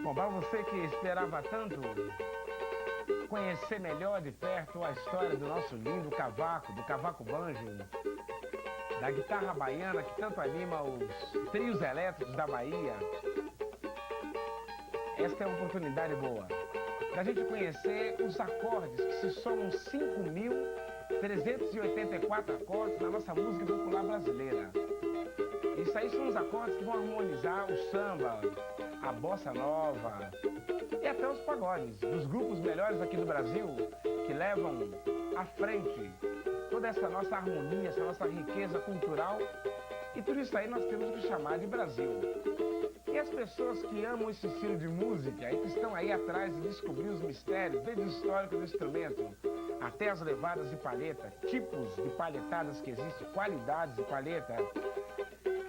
Bom, para você que esperava tanto conhecer melhor de perto a história do nosso lindo cavaco, do cavaco banjo, da guitarra baiana que tanto anima os trios elétricos da Bahia, esta é uma oportunidade boa da gente conhecer os acordes que se somam 5.384 acordes na nossa música popular brasileira. Isso aí são os acordes que vão harmonizar o samba, a bossa nova e até os pagodes dos grupos melhores aqui do Brasil que levam à frente toda essa nossa harmonia, essa nossa riqueza cultural, e tudo isso aí nós temos que chamar de Brasil. E as pessoas que amam esse estilo de música e que estão aí atrás de descobrir os mistérios, desde o histórico do instrumento até as levadas de palheta, tipos de palhetadas que existem, qualidades de palheta,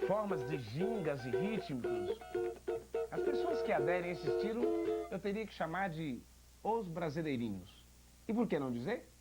formas de gingas e rítmicos. As pessoas que aderem a esse estilo, eu teria que chamar de os brasileirinhos. E por que não dizer?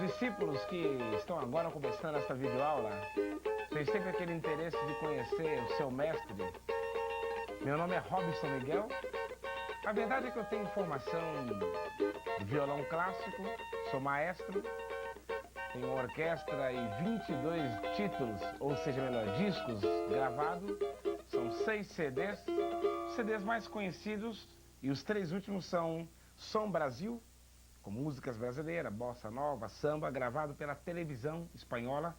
Discípulos que estão agora começando essa videoaula, têm sempre aquele interesse de conhecer o seu mestre. Meu nome é Robson Miguel. A verdade é que eu tenho formação de violão clássico, sou maestro, tenho uma orquestra e 22 títulos, ou seja, melhor, discos gravados. São 6 CDs, os CDs mais conhecidos, e os 3 últimos são Som Brasil, com músicas brasileiras, bossa nova, samba, gravado pela televisão espanhola,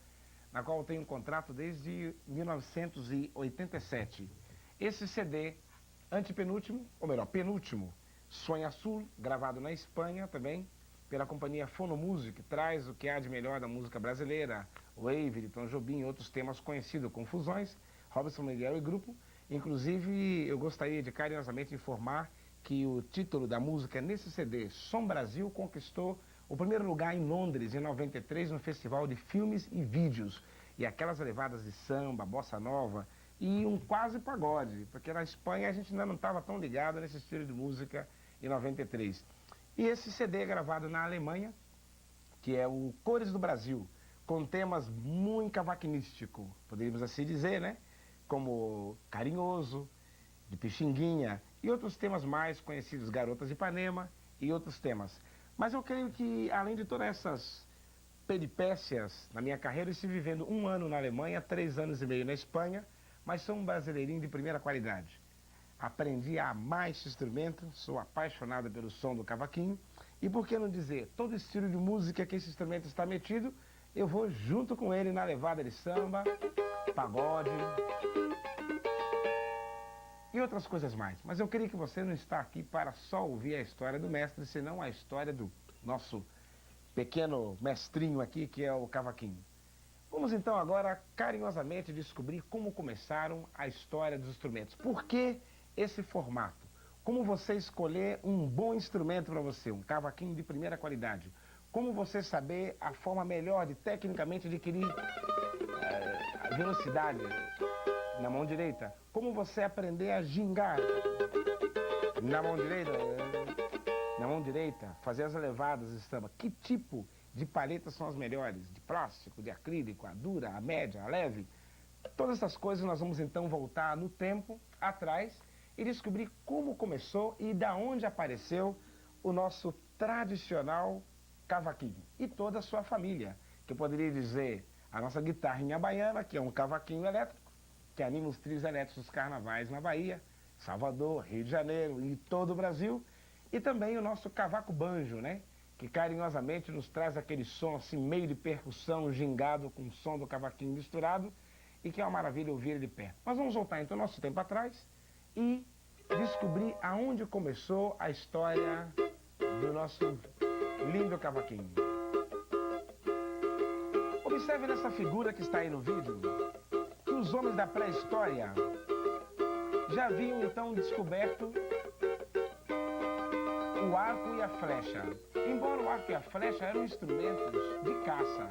na qual eu tenho um contrato desde 1987. Esse CD, antepenúltimo, ou melhor, penúltimo, Sonho Azul, gravado na Espanha também, pela companhia Fonomusic, traz o que há de melhor da música brasileira, Wave, Tom Jobim e outros temas conhecidos, Confusões, Robson Miguel e grupo. Inclusive, eu gostaria de carinhosamente informar que o título da música nesse CD, Som Brasil, conquistou o primeiro lugar em Londres, em 93, no Festival de Filmes e Vídeos. E aquelas levadas de samba, bossa nova e um quase pagode, porque na Espanha a gente ainda não estava tão ligado nesse estilo de música em 93. E esse CD é gravado na Alemanha, que é o Cores do Brasil, com temas muito cavaquinísticos, poderíamos assim dizer, né? Como Carinhoso, de Pixinguinha e outros temas mais conhecidos, Garotas de Ipanema e outros temas. Mas eu creio que, além de todas essas peripécias na minha carreira, eu estive vivendo 1 ano na Alemanha, 3 anos e meio na Espanha, mas sou um brasileirinho de primeira qualidade. Aprendi a amar esse instrumento, sou apaixonado pelo som do cavaquinho, e por que não dizer, todo estilo de música que esse instrumento está metido, eu vou junto com ele na levada de samba, pagode e outras coisas mais. Mas eu creio que você não está aqui para só ouvir a história do mestre, senão a história do nosso pequeno mestrinho aqui, que é o cavaquinho. Vamos então agora carinhosamente descobrir como começaram a história dos instrumentos. Por que esse formato? Como você escolher um bom instrumento para você, um cavaquinho de primeira qualidade? Como você saber a forma melhor de tecnicamente adquirir a velocidade na mão direita? Como você aprender a gingar na mão direita? Na mão direita, fazer as levadas de samba. Que tipo de palhetas são as melhores? De plástico, de acrílico, a dura, a média, a leve? Todas essas coisas nós vamos então voltar no tempo, atrás, e descobrir como começou e da onde apareceu o nosso tradicional cavaquinho. E toda a sua família, que eu poderia dizer a nossa guitarrinha baiana, que é um cavaquinho elétrico, que anima os trios elétricos dos carnavais na Bahia, Salvador, Rio de Janeiro e todo o Brasil. E também o nosso cavaco banjo, né? Que carinhosamente nos traz aquele som assim, meio de percussão, gingado com o som do cavaquinho misturado, e que é uma maravilha ouvir ele de perto. Mas vamos voltar então nosso tempo atrás e descobrir aonde começou a história do nosso lindo cavaquinho. Observe nessa figura que está aí no vídeo, que os homens da pré-história já haviam então descoberto o arco e a flecha. Embora o arco e a flecha eram instrumentos de caça,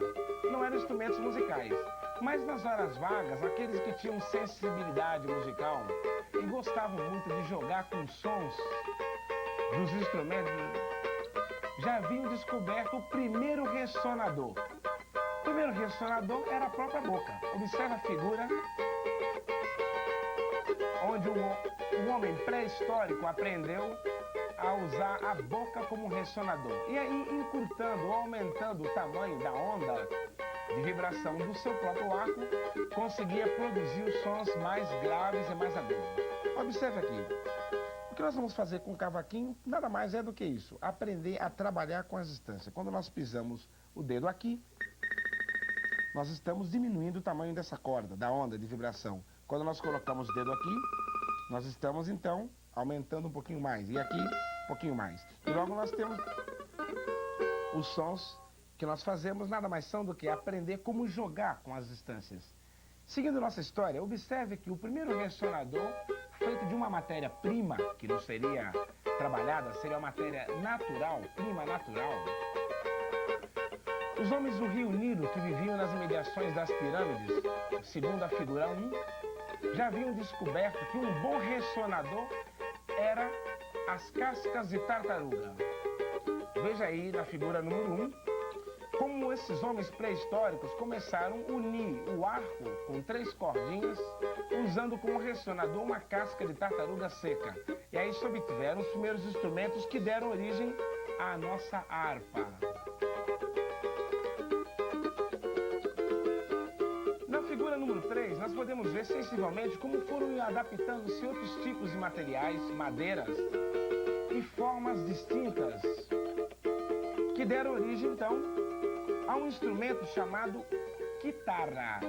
não eram instrumentos musicais. Mas nas horas vagas, aqueles que tinham sensibilidade musical e gostavam muito de jogar com sons dos instrumentos, já haviam descoberto o primeiro ressonador. O primeiro ressonador era a própria boca. Observe a figura onde o homem pré-histórico aprendeu a usar a boca como ressonador. E aí, encurtando ou aumentando o tamanho da onda de vibração do seu próprio arco, conseguia produzir os sons mais graves e mais agudos. Observe aqui. O que nós vamos fazer com o cavaquinho nada mais é do que isso. Aprender a trabalhar com as distâncias. Quando nós pisamos o dedo aqui, nós estamos diminuindo o tamanho dessa corda, da onda de vibração. Quando nós colocamos o dedo aqui, nós estamos então aumentando um pouquinho mais, e aqui um pouquinho mais. E logo nós temos os sons que nós fazemos, nada mais são do que aprender como jogar com as distâncias. Seguindo nossa história, observe que o primeiro ressonador, feito de uma matéria-prima, que não seria trabalhada, seria uma matéria natural, prima natural. Os homens do Rio Nilo, que viviam nas imediações das pirâmides, segundo a figura 1, já haviam descoberto que um bom ressonador era as cascas de tartaruga. Veja aí na figura número 1, como esses homens pré-históricos começaram a unir o arco com 3 cordinhas, usando como ressonador uma casca de tartaruga seca. E aí se obtiveram os primeiros instrumentos que deram origem à nossa harpa. Na figura número 3, nós podemos ver sensivelmente como foram adaptando-se outros tipos de materiais, madeiras e formas distintas, que deram origem, então, a um instrumento chamado guitarra.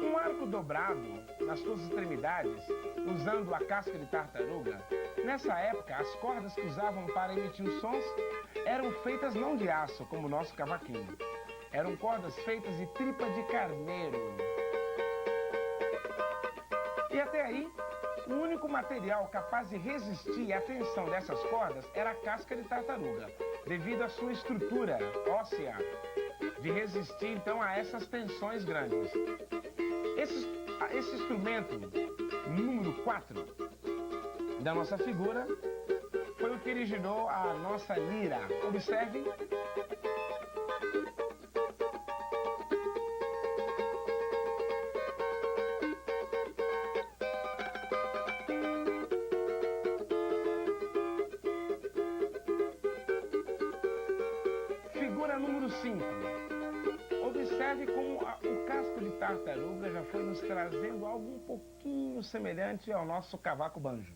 Um arco dobrado nas suas extremidades, usando a casca de tartaruga. Nessa época, as cordas que usavam para emitir os sons eram feitas não de aço, como o nosso cavaquinho. Eram cordas feitas de tripa de carneiro. E até aí, o único material capaz de resistir à tensão dessas cordas era a casca de tartaruga, devido à sua estrutura óssea, de resistir então a essas tensões grandes. Esse instrumento, número 4 da nossa figura, foi que originou a nossa lira. Observe. Figura número 5. Observe como o casco de tartaruga já foi nos trazendo algo um pouquinho semelhante ao nosso cavaco-banjo.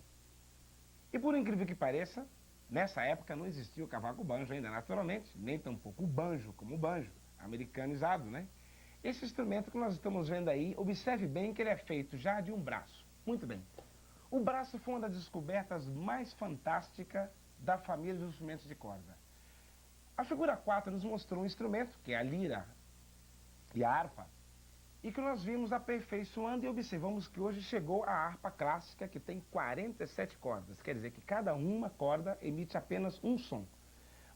E por incrível que pareça, nessa época não existia o cavaco-banjo ainda, naturalmente, nem tampouco o banjo, como o banjo, americanizado, né? Esse instrumento que nós estamos vendo aí, observe bem que ele é feito já de um braço. Muito bem. O braço foi uma das descobertas mais fantásticas da família dos instrumentos de corda. A figura 4 nos mostrou um instrumento, que é a lira e a harpa, e que nós vimos aperfeiçoando e observamos que hoje chegou a harpa clássica, que tem 47 cordas. Quer dizer que cada uma corda emite apenas um som.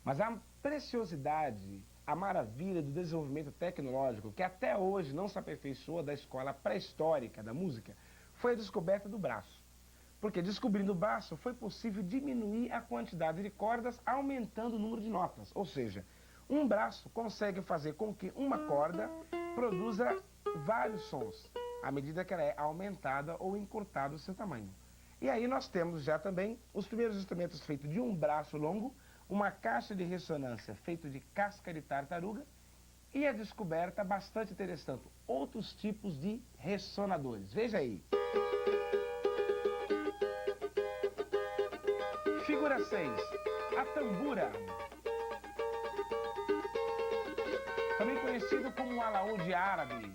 Mas a preciosidade, a maravilha do desenvolvimento tecnológico, que até hoje não se aperfeiçoa da escola pré-histórica da música, foi a descoberta do braço. Porque descobrindo o braço foi possível diminuir a quantidade de cordas, aumentando o número de notas. Ou seja, um braço consegue fazer com que uma corda produza vários sons, à medida que ela é aumentada ou encurtada o seu tamanho. E aí nós temos já também os primeiros instrumentos feitos de um braço longo, uma caixa de ressonância feita de casca de tartaruga e a descoberta bastante interessante, outros tipos de ressonadores. Veja aí. Figura 6. A tambura. Também conhecido como o alaúde árabe.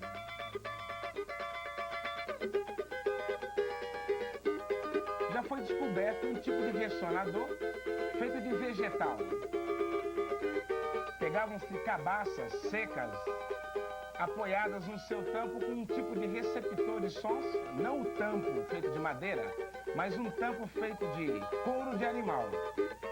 Já foi descoberto um tipo de ressonador feito de vegetal. Pegavam-se cabaças secas, apoiadas no seu tampo com um tipo de receptor de sons, não o tampo feito de madeira, mas um tampo feito de couro de animal.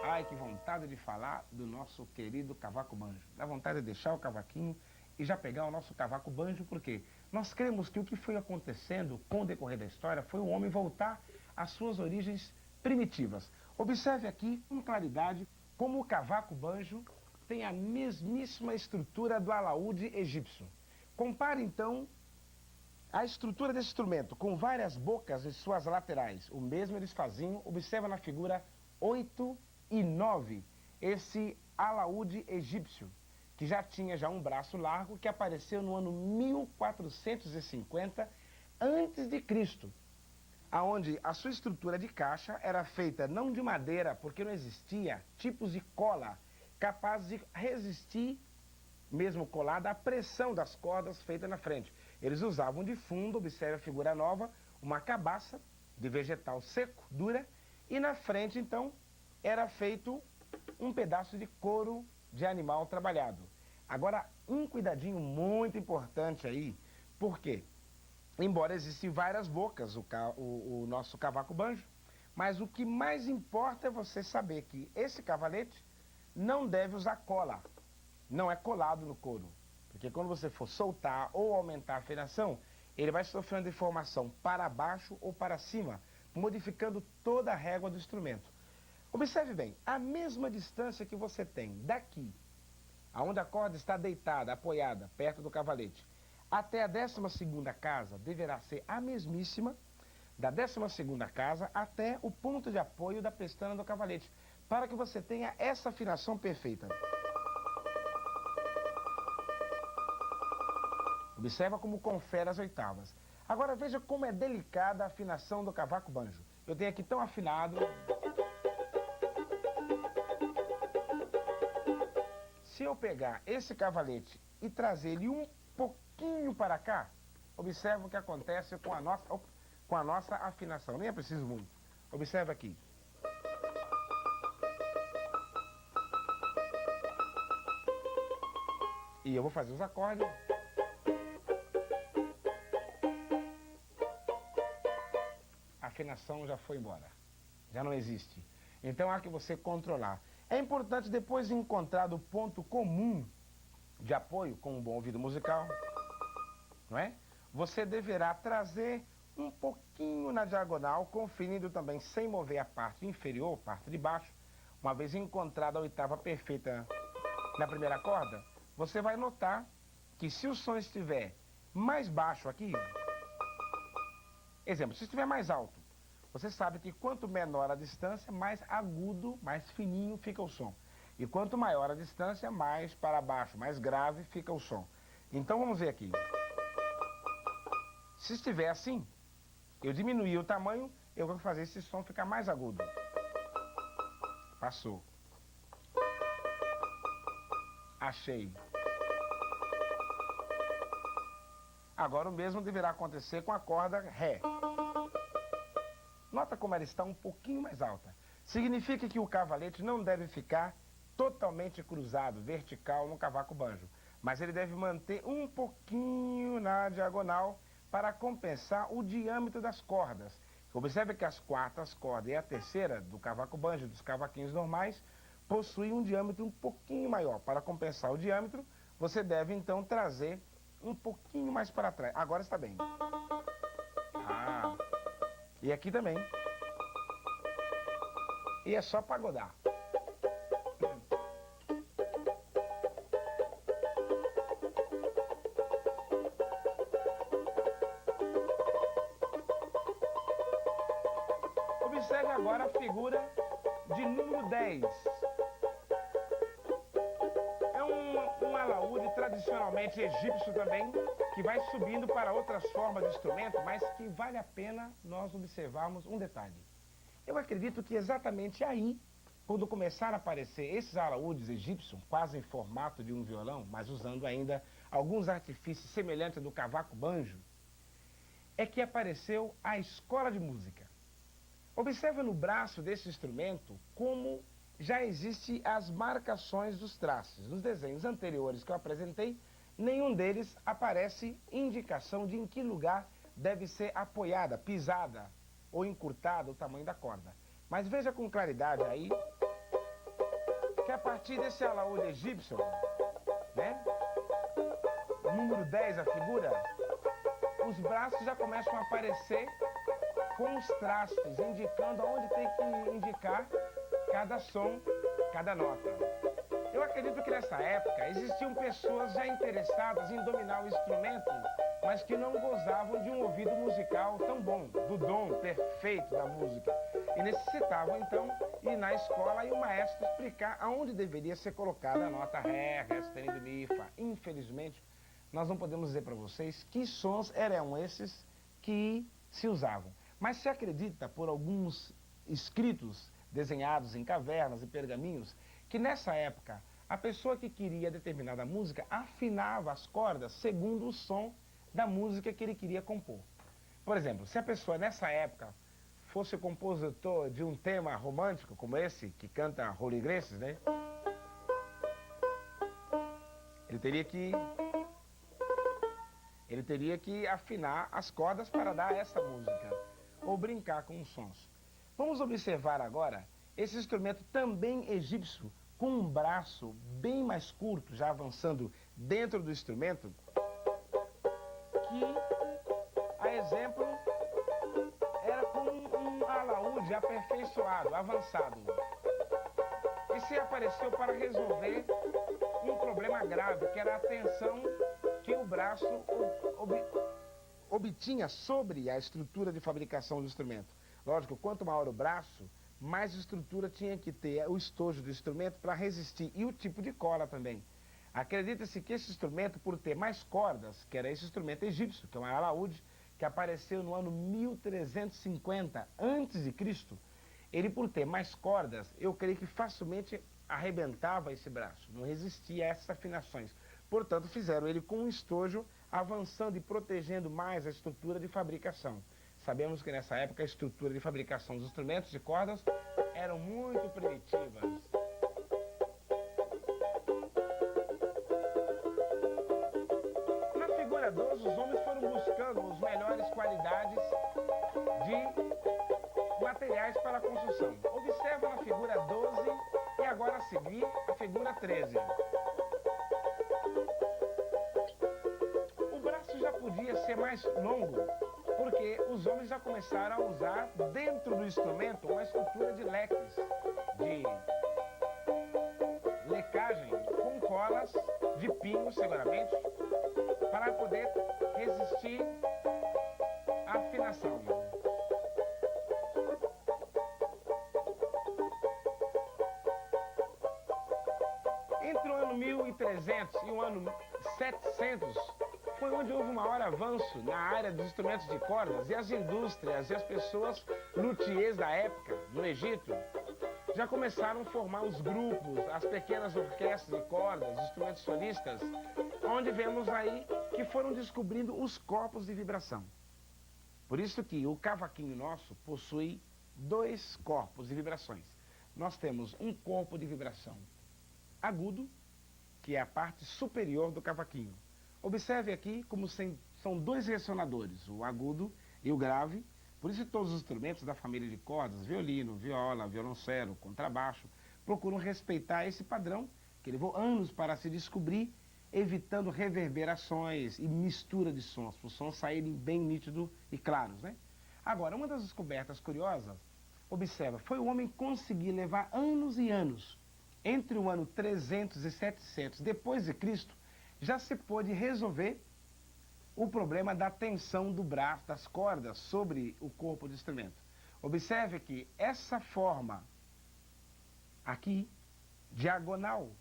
Ai, que vontade de falar do nosso querido cavaco-banjo. Dá vontade de deixar o cavaquinho e já pegar o nosso cavaco-banjo, porque nós cremos que o que foi acontecendo com o decorrer da história foi o homem voltar às suas origens primitivas. Observe aqui com claridade como o cavaco-banjo tem a mesmíssima estrutura do alaúde egípcio. Compare então a estrutura desse instrumento com várias bocas em suas laterais. O mesmo eles faziam, observa na figura 8 e 9, esse alaúde egípcio, que já tinha um braço largo, que apareceu no ano 1450 a.C., aonde a sua estrutura de caixa era feita não de madeira, porque não existia tipos de cola capazes de resistir, mesmo colada, à pressão das cordas feitas na frente. Eles usavam de fundo, observe a figura nova, uma cabaça de vegetal seco, dura, e na frente, então, era feito um pedaço de couro de animal trabalhado. Agora, um cuidadinho muito importante aí, porque, embora existem várias bocas, o nosso cavaco-banjo, mas o que mais importa é você saber que esse cavalete não deve usar cola, não é colado no couro, porque quando você for soltar ou aumentar a afinação, ele vai sofrendo deformação para baixo ou para cima, modificando toda a régua do instrumento. Observe bem, a mesma distância que você tem daqui, aonde a corda está deitada, apoiada, perto do cavalete, até a 12ª casa, deverá ser a mesmíssima da 12ª casa até o ponto de apoio da pestana do cavalete, para que você tenha essa afinação perfeita. Observa como confere as oitavas. Agora veja como é delicada a afinação do cavaco-banjo. Eu tenho aqui tão afinado. Se eu pegar esse cavalete e trazer ele um pouquinho para cá, observa o que acontece com a nossa afinação. Nem é preciso muito. Observa aqui. E eu vou fazer os acordes. A afinação já foi embora. Já não existe. Então há que você controlar. É importante depois de encontrar o ponto comum de apoio com um bom ouvido musical, não é? Você deverá trazer um pouquinho na diagonal, conferindo também sem mover a parte inferior, parte de baixo, Uma vez encontrada a oitava perfeita na primeira corda, você vai notar que se o som estiver mais baixo aqui, exemplo, se estiver mais alto, você sabe que quanto menor a distância, mais agudo, mais fininho fica o som. E quanto maior a distância, mais para baixo, mais grave fica o som. Então vamos ver aqui. Se estiver assim, eu diminuí o tamanho, eu vou fazer esse som ficar mais agudo. Passou. Achei. Agora o mesmo deverá acontecer com a corda Ré. Nota como ela está um pouquinho mais alta. Significa que o cavalete não deve ficar totalmente cruzado, vertical no cavaco banjo, mas ele deve manter um pouquinho na diagonal para compensar o diâmetro das cordas. Observe que as quartas cordas e a terceira do cavaco banjo, dos cavaquinhos normais, possuem um diâmetro um pouquinho maior. Para compensar o diâmetro, você deve então trazer um pouquinho mais para trás. Agora está bem. E aqui também. E é só pagodar. Observe agora a figura de número 10. É um alaúde tradicionalmente egípcio também, que vai subindo para outras formas de instrumento, mas que vale a pena nós observarmos um detalhe. Eu acredito que exatamente aí, quando começaram a aparecer esses alaúdes egípcios, quase em formato de um violão, mas usando ainda alguns artifícios semelhantes do cavaco banjo, é que apareceu a escola de música. Observe no braço desse instrumento como já existem as marcações dos traços. Nos desenhos anteriores que eu apresentei, nenhum deles aparece indicação de em que lugar deve ser apoiada, pisada ou encurtada o tamanho da corda. Mas veja com claridade aí que a partir desse alaúde egípcio, né? Número 10, a figura, os braços já começam a aparecer com os traços, indicando aonde tem que indicar cada som, cada nota. Eu acredito que nessa época existiam pessoas já interessadas em dominar o instrumento, mas que não gozavam de um ouvido musical tão bom, do dom perfeito da música. E necessitavam, então, ir na escola e o maestro explicar aonde deveria ser colocada a nota Ré, Ré sustenido, Mi, Fá. Infelizmente, nós não podemos dizer para vocês que sons eram esses que se usavam. Mas se acredita, por alguns escritos desenhados em cavernas e pergaminhos, que nessa época a pessoa que queria determinada música afinava as cordas segundo o som da música que ele queria compor. Por exemplo, se a pessoa nessa época fosse o compositor de um tema romântico como esse, que canta Raul Iglesias, né? Ele teria que afinar as cordas para dar essa música, ou brincar com os sons. Vamos observar agora esse instrumento também egípcio, com um braço bem mais curto, já avançando dentro do instrumento, que, a exemplo, era com um alaúde aperfeiçoado, avançado. E se apareceu para resolver um problema grave, que era a tensão que o braço obtinha sobre a estrutura de fabricação do instrumento. Lógico, quanto maior o braço, mais estrutura tinha que ter o estojo do instrumento para resistir, e o tipo de corda também. Acredita-se que esse instrumento, por ter mais cordas, que era esse instrumento egípcio, que é um alaúde, que apareceu no ano 1350 a.C., ele, por ter mais cordas, eu creio que facilmente arrebentava esse braço, não resistia a essas afinações. Portanto, fizeram ele com um estojo, avançando e protegendo mais a estrutura de fabricação. Sabemos que nessa época a estrutura de fabricação dos instrumentos de cordas eram muito primitivas. Na figura 12, os homens foram buscando as melhores qualidades de materiais para a construção. Observa na figura 12 e agora a seguir a figura 13. O braço já podia ser mais longo, porque os homens já começaram a usar dentro do instrumento uma estrutura de leques, de de pinho, seguramente, para poder resistir à afinação. Entre o ano 1300 e o ano 700, foi onde houve um maior avanço na área dos instrumentos de cordas, e as indústrias e as pessoas luthiers da época, no Egito, já começaram a formar os grupos, as pequenas orquestras de cordas, instrumentos solistas, onde vemos aí que foram descobrindo os corpos de vibração. Por isso que o cavaquinho nosso possui dois corpos de vibrações. Nós temos um corpo de vibração agudo, que é a parte superior do cavaquinho. Observe aqui como são dois ressonadores, o agudo e o grave. Por isso todos os instrumentos da família de cordas, violino, viola, violoncelo, contrabaixo, procuram respeitar esse padrão, que levou anos para se descobrir, evitando reverberações e mistura de sons, para os sons saírem bem nítidos e claros, né? Agora, uma das descobertas curiosas, observa, foi o homem conseguir levar anos e anos, entre o ano 300 e 700 depois de Cristo, já se pôde resolver o problema da tensão do braço, das cordas, sobre o corpo do instrumento. Observe que essa forma aqui, diagonal,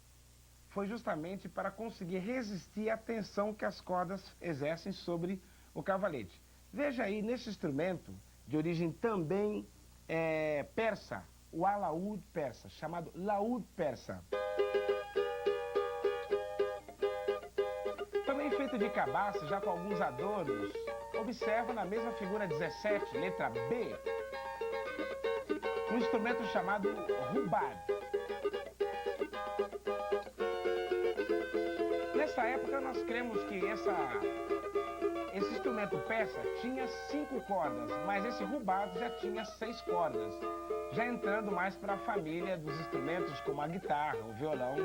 foi justamente para conseguir resistir à tensão que as cordas exercem sobre o cavalete. Veja aí, nesse instrumento, de origem também persa, o alaúd persa, chamado laúd persa. Também feito de cabaça, já com alguns adornos. Observa na mesma figura 17, letra B, um instrumento chamado rubad. Nessa época nós cremos que esse instrumento persa tinha 5 cordas, mas esse rubad já tinha 6 cordas, já entrando mais para a família dos instrumentos como a guitarra, o violão.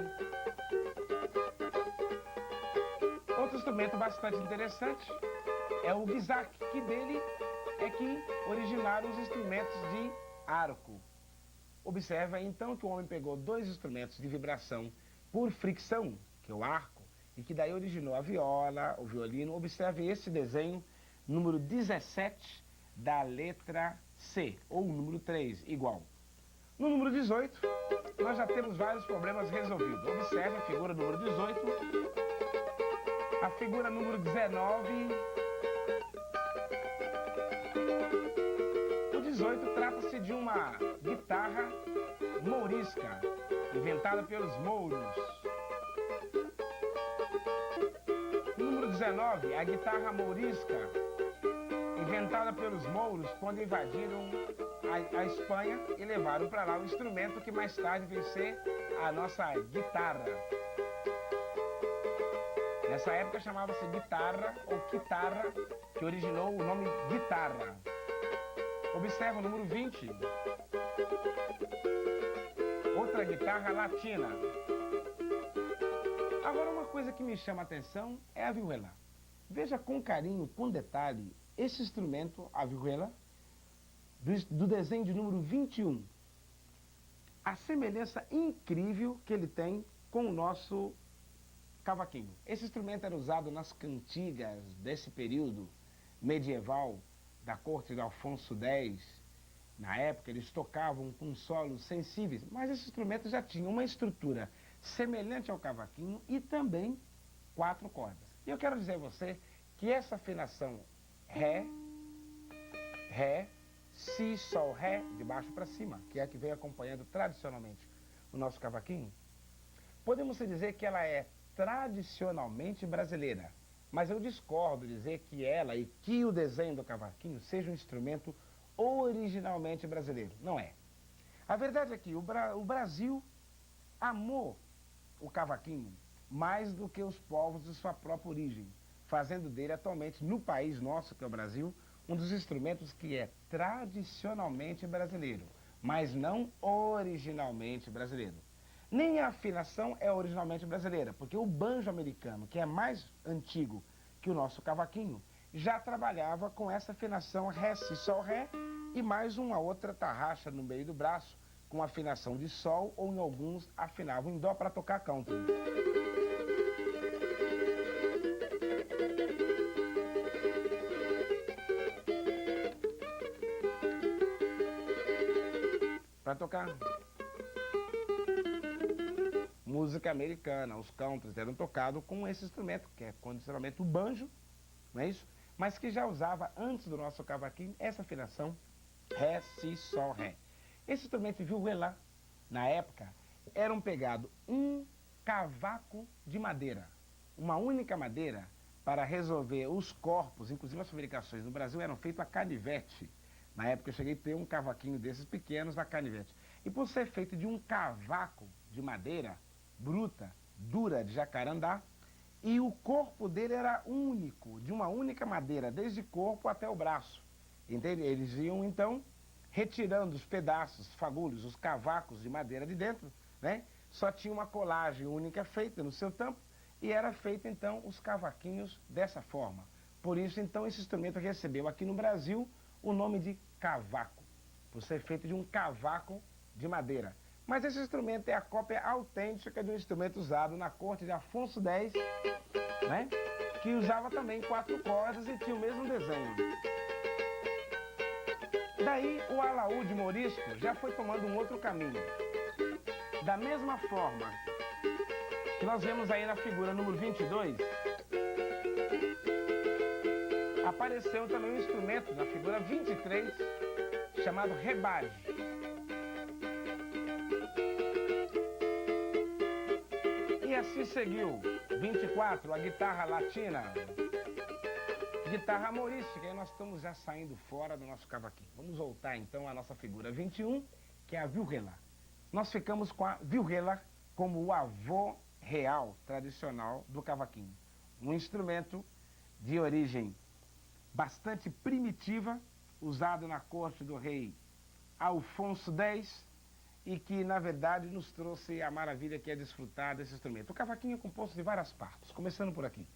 Outro instrumento bastante interessante é o guisac, que dele é que originaram os instrumentos de arco. Observa então que o homem pegou dois instrumentos de vibração por fricção, que é o arco, e que daí originou a viola, o violino. Observe esse desenho, número 17 da letra C, ou número 3, igual. No número 18, nós já temos vários problemas resolvidos. Observe a figura número 18, a figura número 19. O 18 trata-se de uma guitarra mourisca, inventada pelos mouros. No número 19, a guitarra mourisca, inventada pelos mouros quando invadiram a Espanha e levaram para lá o instrumento que mais tarde veio ser a nossa guitarra. Nessa época chamava-se guitarra ou quitarra, que originou o nome guitarra. Observa o número 20. Outra guitarra latina. Agora, uma coisa que me chama a atenção é a vihuela. Veja com carinho, com detalhe, esse instrumento, a vihuela, do desenho de número 21. A semelhança incrível que ele tem com o nosso cavaquinho. Esse instrumento era usado nas cantigas desse período medieval, da corte de Afonso X. Na época eles tocavam com solos sensíveis, mas esse instrumento já tinha uma estrutura semelhante ao cavaquinho e também 4 cordas. E eu quero dizer a você que essa afinação Ré, Ré, Si, Sol, Ré, de baixo para cima, que é a que vem acompanhando tradicionalmente o nosso cavaquinho, podemos dizer que ela é tradicionalmente brasileira, mas eu discordo de dizer que ela e que o desenho do cavaquinho seja um instrumento originalmente brasileiro. Não é. A verdade é que o Brasil amou o cavaquinho mais do que os povos de sua própria origem, fazendo dele atualmente, no país nosso, que é o Brasil, um dos instrumentos que é tradicionalmente brasileiro, mas não originalmente brasileiro. Nem a afinação é originalmente brasileira, porque o banjo americano, que é mais antigo que o nosso cavaquinho, já trabalhava com essa afinação Ré, Si, Sol, Ré, e mais uma outra tarraxa no meio do braço, com afinação de Sol, ou em alguns afinavam em Dó para tocar country. para tocar música americana. Os countries eram tocados com esse instrumento, que é condicionalmente o banjo, não é isso? Mas que já usava, antes do nosso cavaquinho, essa afinação Ré, Si, Sol, Ré. Esse instrumento vihuela, na época, era pegado um cavaco de madeira, uma única madeira, para resolver os corpos, inclusive as fabricações no Brasil eram feitas a canivete. Na época eu cheguei a ter um cavaquinho desses pequenos a canivete. E por ser feito de um cavaco de madeira bruta, dura, de jacarandá, e o corpo dele era único, de uma única madeira, desde o corpo até o braço. Entende? Eles iam, então, retirando os pedaços, fagulhos, os cavacos de madeira de dentro, né? Só tinha uma colagem única feita no seu tampo, e era feito, então, os cavaquinhos dessa forma. Por isso, então, esse instrumento recebeu aqui no Brasil o nome de cavaco, por ser feito de um cavaco de madeira. Mas esse instrumento é a cópia autêntica de um instrumento usado na corte de Afonso X, né? Que usava também 4 cordas e tinha o mesmo desenho. Daí, o alaúde morisco já foi tomando um outro caminho. Da mesma forma que nós vemos aí na figura número 22, apareceu também um instrumento na figura 23, chamado rebade. E assim seguiu. 24, a guitarra latina. Guitarra morística, e nós estamos já saindo fora do nosso cavaquinho. Vamos voltar então à nossa figura 21, que é a vihuela. Nós ficamos com a vihuela como o avô real, tradicional do cavaquinho. Um instrumento de origem bastante primitiva, usado na corte do rei Afonso X, e que, na verdade, nos trouxe a maravilha que é desfrutar desse instrumento. O cavaquinho é composto de várias partes, começando por aqui.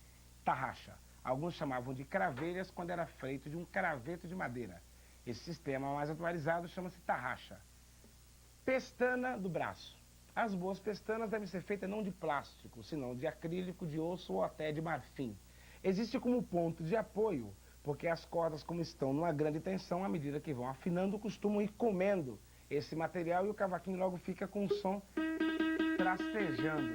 Tarraxa. Alguns chamavam de cravelhas quando era feito de um craveto de madeira. Esse sistema mais atualizado chama-se tarraxa. Pestana do braço. As boas pestanas devem ser feitas não de plástico, senão de acrílico, de osso ou até de marfim. Existe como ponto de apoio, porque as cordas, como estão numa grande tensão, à medida que vão afinando, costumam ir comendo esse material e o cavaquinho logo fica com o som trastejando.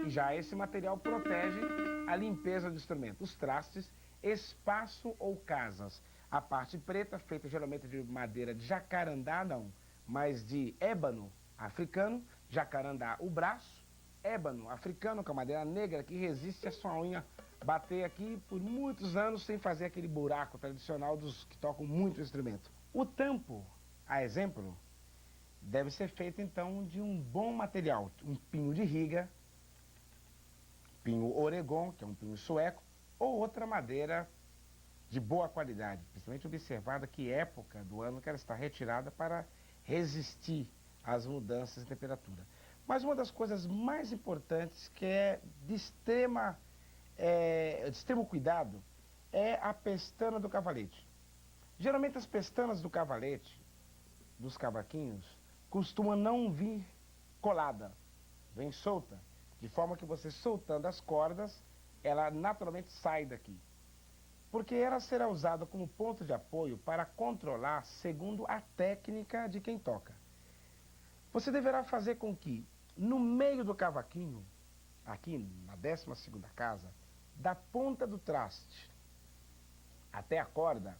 E já esse material protege a limpeza do instrumento. Os trastes, espaço ou casas. A parte preta, feita geralmente de madeira de jacarandá, não, mas de ébano africano, jacarandá o braço, ébano africano, com a madeira negra que resiste a sua unha bater aqui por muitos anos sem fazer aquele buraco tradicional dos que tocam muito o instrumento. O tampo, a exemplo, deve ser feito então de um bom material, um pinho de riga, pinho Oregon, que é um pinho sueco, ou outra madeira de boa qualidade, principalmente observada que época do ano que ela está retirada para resistir às mudanças de temperatura. Mas uma das coisas mais importantes, que é de extremo cuidado, é a pestana do cavalete. Geralmente as pestanas do cavalete, dos cavaquinhos, costumam não vir colada, vem solta, de forma que você soltando as cordas, ela naturalmente sai daqui. Porque ela será usada como ponto de apoio para controlar segundo a técnica de quem toca. Você deverá fazer com que, no meio do cavaquinho, aqui na 12ª casa, da ponta do traste até a corda,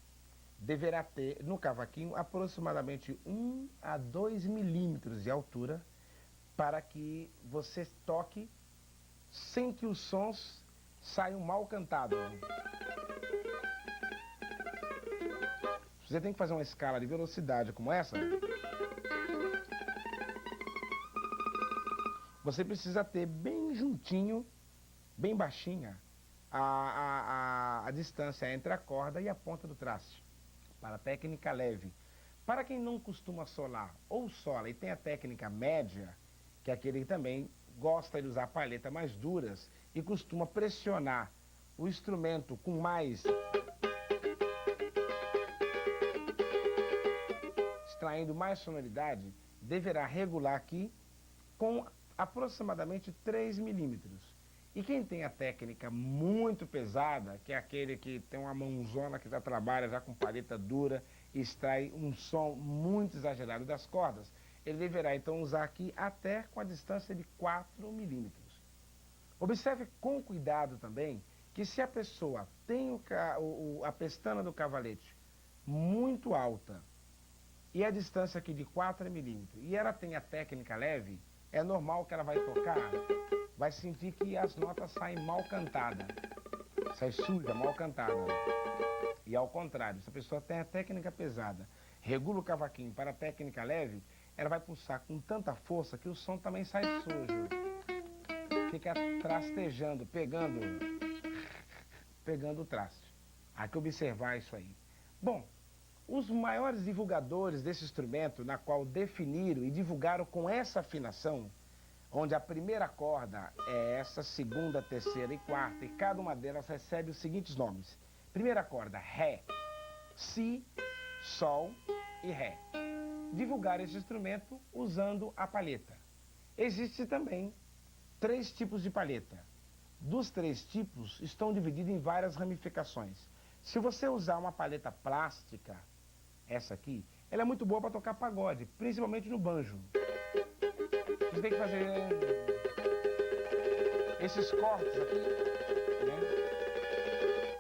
deverá ter no cavaquinho aproximadamente 1 a 2 milímetros de altura, para que você toque sem que os sons saiam mal cantados. Você tem que fazer uma escala de velocidade como essa. Você precisa ter bem juntinho, bem baixinha, a distância entre a corda e a ponta do traste, para a técnica leve. Para quem não costuma solar ou sola e tem a técnica média, que é aquele que também gosta de usar palhetas mais duras e costuma pressionar o instrumento com mais, extraindo mais sonoridade, deverá regular aqui com aproximadamente 3 milímetros. E quem tem a técnica muito pesada, que é aquele que tem uma mãozona que já trabalha já com palheta dura, extrai um som muito exagerado das cordas, ele deverá então usar aqui até com a distância de 4 milímetros. Observe com cuidado também que se a pessoa tem a pestana do cavalete muito alta e a distância aqui de 4 milímetros e ela tem a técnica leve, é normal que ela vai tocar, vai sentir que as notas saem mal cantadas, sai suja, mal cantada. E ao contrário, se a pessoa tem a técnica pesada, regula o cavaquinho para a técnica leve, ela vai pulsar com tanta força que o som também sai sujo. Fica trastejando, pegando o traste. Há que observar isso aí. Bom, os maiores divulgadores desse instrumento, na qual definiram e divulgaram com essa afinação, onde a primeira corda é essa, segunda, terceira e quarta, e cada uma delas recebe os seguintes nomes. Primeira corda, Ré, Si, Sol e Ré. Divulgaram esse instrumento usando a palheta. Existe também 3 tipos de palheta. Dos 3 tipos, estão divididos em várias ramificações. Se você usar uma palheta plástica, essa aqui, ela é muito boa para tocar pagode, principalmente no banjo. Você tem que fazer esses cortes aqui, né,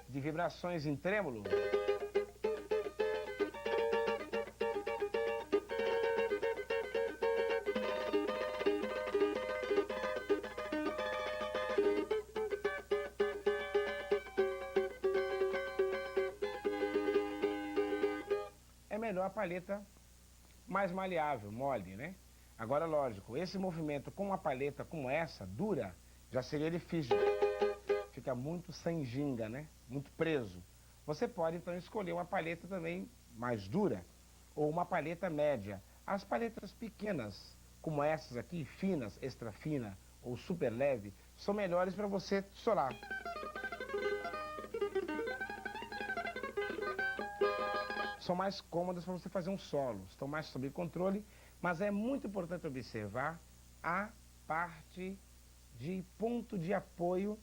de vibrações em trêmulo. É melhor a palheta mais maleável, mole, né? Agora, lógico, esse movimento com uma palheta como essa, dura, já seria difícil. Fica muito sem ginga, né? Muito preso. Você pode, então, escolher uma palheta também mais dura ou uma palheta média. As palhetas pequenas, como essas aqui, finas, extra fina ou super leve, são melhores para você solar. São mais cômodas para você fazer um solo, estão mais sob controle, mas é muito importante observar a parte de ponto de apoio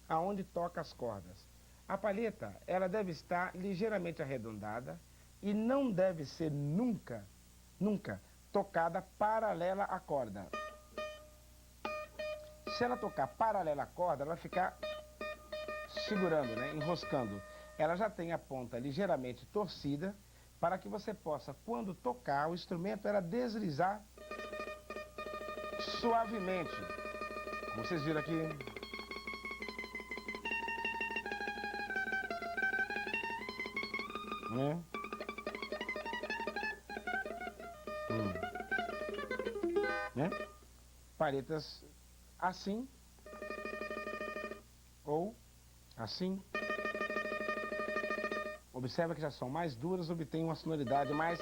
aonde toca as cordas. A palheta, ela deve estar ligeiramente arredondada e não deve ser nunca tocada paralela à corda. Se ela tocar paralela à corda, ela vai ficar segurando, né, enroscando. Ela já tem a ponta ligeiramente torcida, para que você possa, quando tocar o instrumento, ela deslizar suavemente. Como vocês viram aqui. Né? Né? Palhetas assim ou assim. Observa que já são mais duras, obtém uma sonoridade mais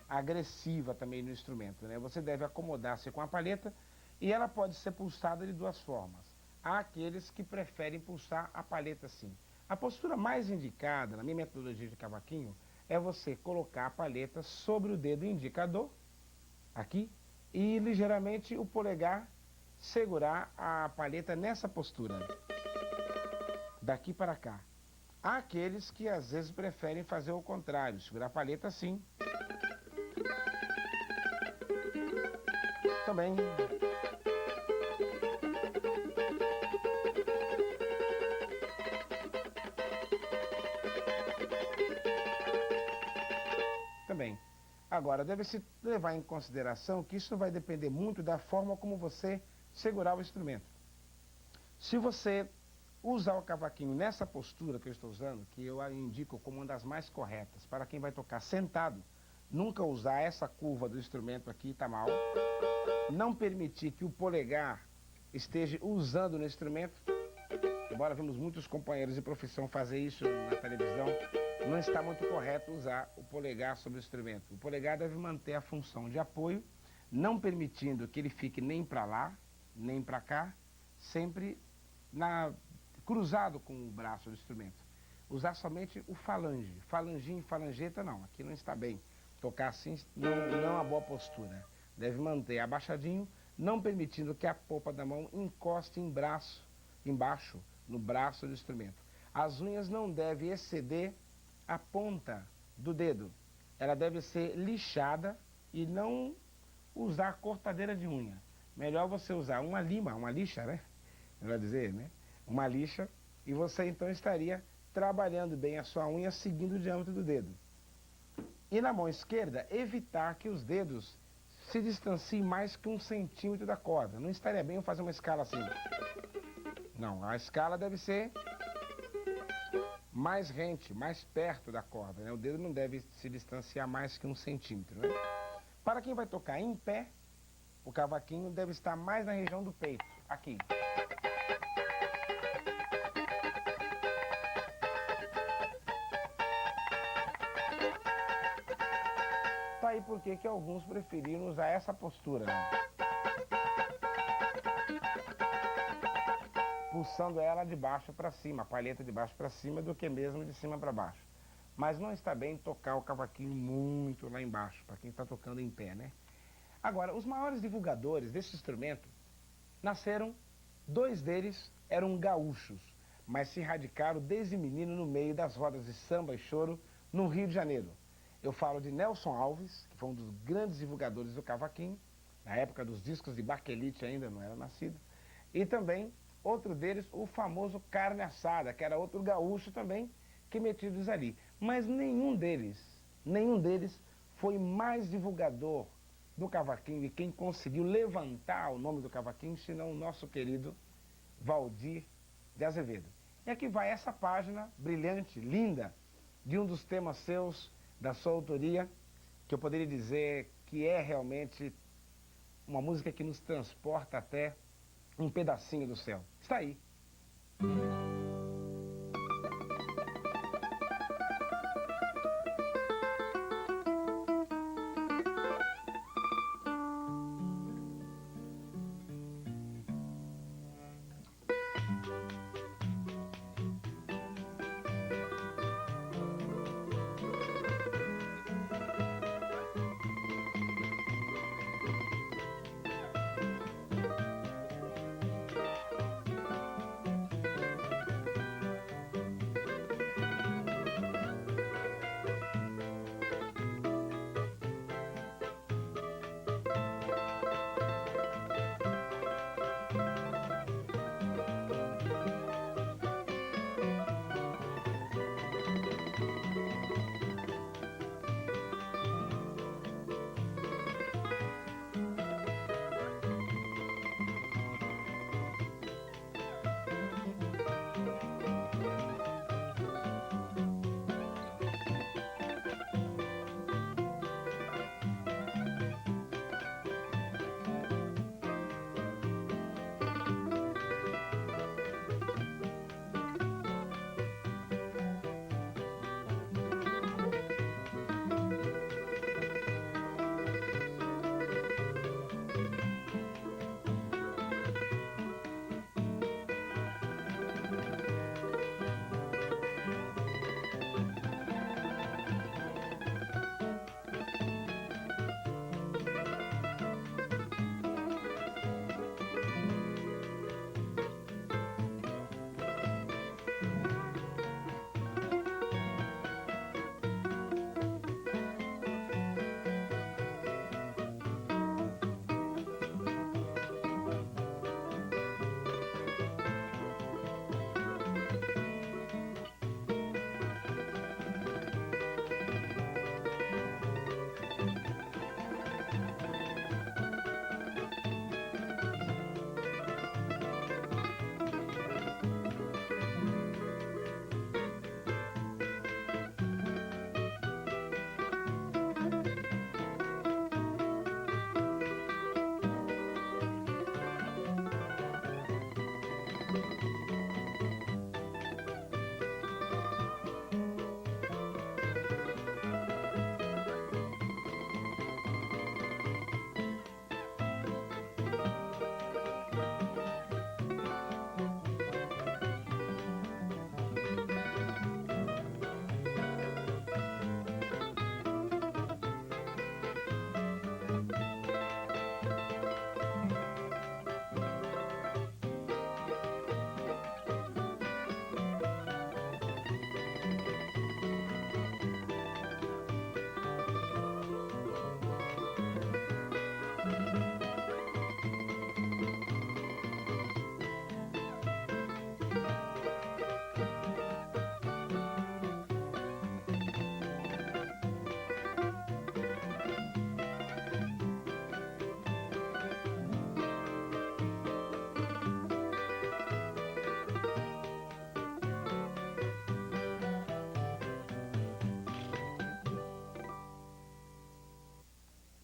agressiva também no instrumento, né? Você deve acomodar-se com a palheta e ela pode ser pulsada de 2 formas. Há aqueles que preferem pulsar a palheta assim. A postura mais indicada, na minha metodologia de cavaquinho, é você colocar a palheta sobre o dedo indicador, aqui, e ligeiramente o polegar segurar a palheta nessa postura, daqui para cá. Há aqueles que às vezes preferem fazer o contrário, segurar a palheta assim. Também. Também. Agora, deve-se levar em consideração que isso vai depender muito da forma como você segurar o instrumento. Se você usar o cavaquinho nessa postura que eu estou usando, que eu indico como uma das mais corretas, para quem vai tocar sentado, nunca usar essa curva do instrumento aqui, está mal. Não permitir que o polegar esteja usando no instrumento, embora vemos muitos companheiros de profissão fazer isso na televisão, não está muito correto usar o polegar sobre o instrumento. O polegar deve manter a função de apoio, não permitindo que ele fique nem para lá, nem para cá, sempre cruzado com o braço do instrumento. Usar somente o falange. Falanginho e falangeta não, aqui não está bem. Tocar assim não é uma boa postura. Deve manter abaixadinho, não permitindo que a polpa da mão encoste em braço embaixo, no braço do instrumento. As unhas não devem exceder a ponta do dedo. Ela deve ser lixada e não usar cortadeira de unha. Melhor você usar uma lixa, né? Melhor dizer, né? Uma lixa, e você então estaria trabalhando bem a sua unha seguindo o diâmetro do dedo. E na mão esquerda, evitar que os dedos se distanciem mais que 1 centímetro da corda. Não estaria bem eu fazer uma escala assim. Não, a escala deve ser mais rente, mais perto da corda, né? O dedo não deve se distanciar mais que 1 centímetro, né? Para quem vai tocar em pé, o cavaquinho deve estar mais na região do peito, aqui. Tá aí por que alguns preferiram usar essa postura, né? Pulsando ela de baixo para cima, a palheta de baixo para cima, do que mesmo de cima para baixo. Mas não está bem tocar o cavaquinho muito lá embaixo, para quem está tocando em pé, né? Agora, os maiores divulgadores desse instrumento nasceram, 2 deles eram gaúchos, mas se radicaram desde menino no meio das rodas de samba e choro no Rio de Janeiro. Eu falo de Nelson Alves, que foi um dos grandes divulgadores do cavaquinho, na época dos discos de Baquelite ainda não era nascido, e também outro deles, o famoso Carne Assada, que era outro gaúcho também, que metidos ali. Mas nenhum deles foi mais divulgador do cavaquinho, e quem conseguiu levantar o nome do cavaquinho, senão o nosso querido Valdir de Azevedo. E aqui vai essa página brilhante, linda, de um dos temas seus, da sua autoria, que eu poderia dizer que é realmente uma música que nos transporta até um pedacinho do céu. Está aí.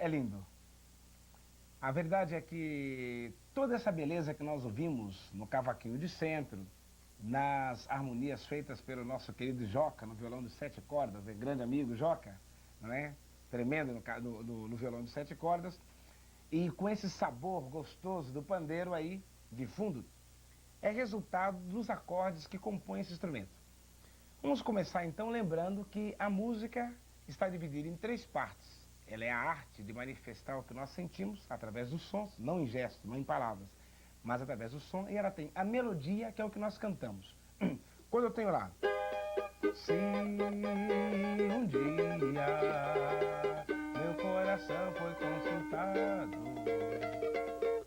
é lindo. A verdade é que toda essa beleza que nós ouvimos no cavaquinho de centro, nas harmonias feitas pelo nosso querido Joca, no violão de 7 cordas, grande amigo Joca, não é? Tremendo no violão de 7 cordas, e com esse sabor gostoso do pandeiro aí, de fundo, é resultado dos acordes que compõem esse instrumento. Vamos começar então lembrando que a música está dividida em 3 partes. Ela é a arte de manifestar o que nós sentimos através dos sons, não em gestos, não em palavras, mas através do som. E ela tem a melodia, que é o que nós cantamos. Quando eu tenho lá... Se um dia meu coração foi consultado,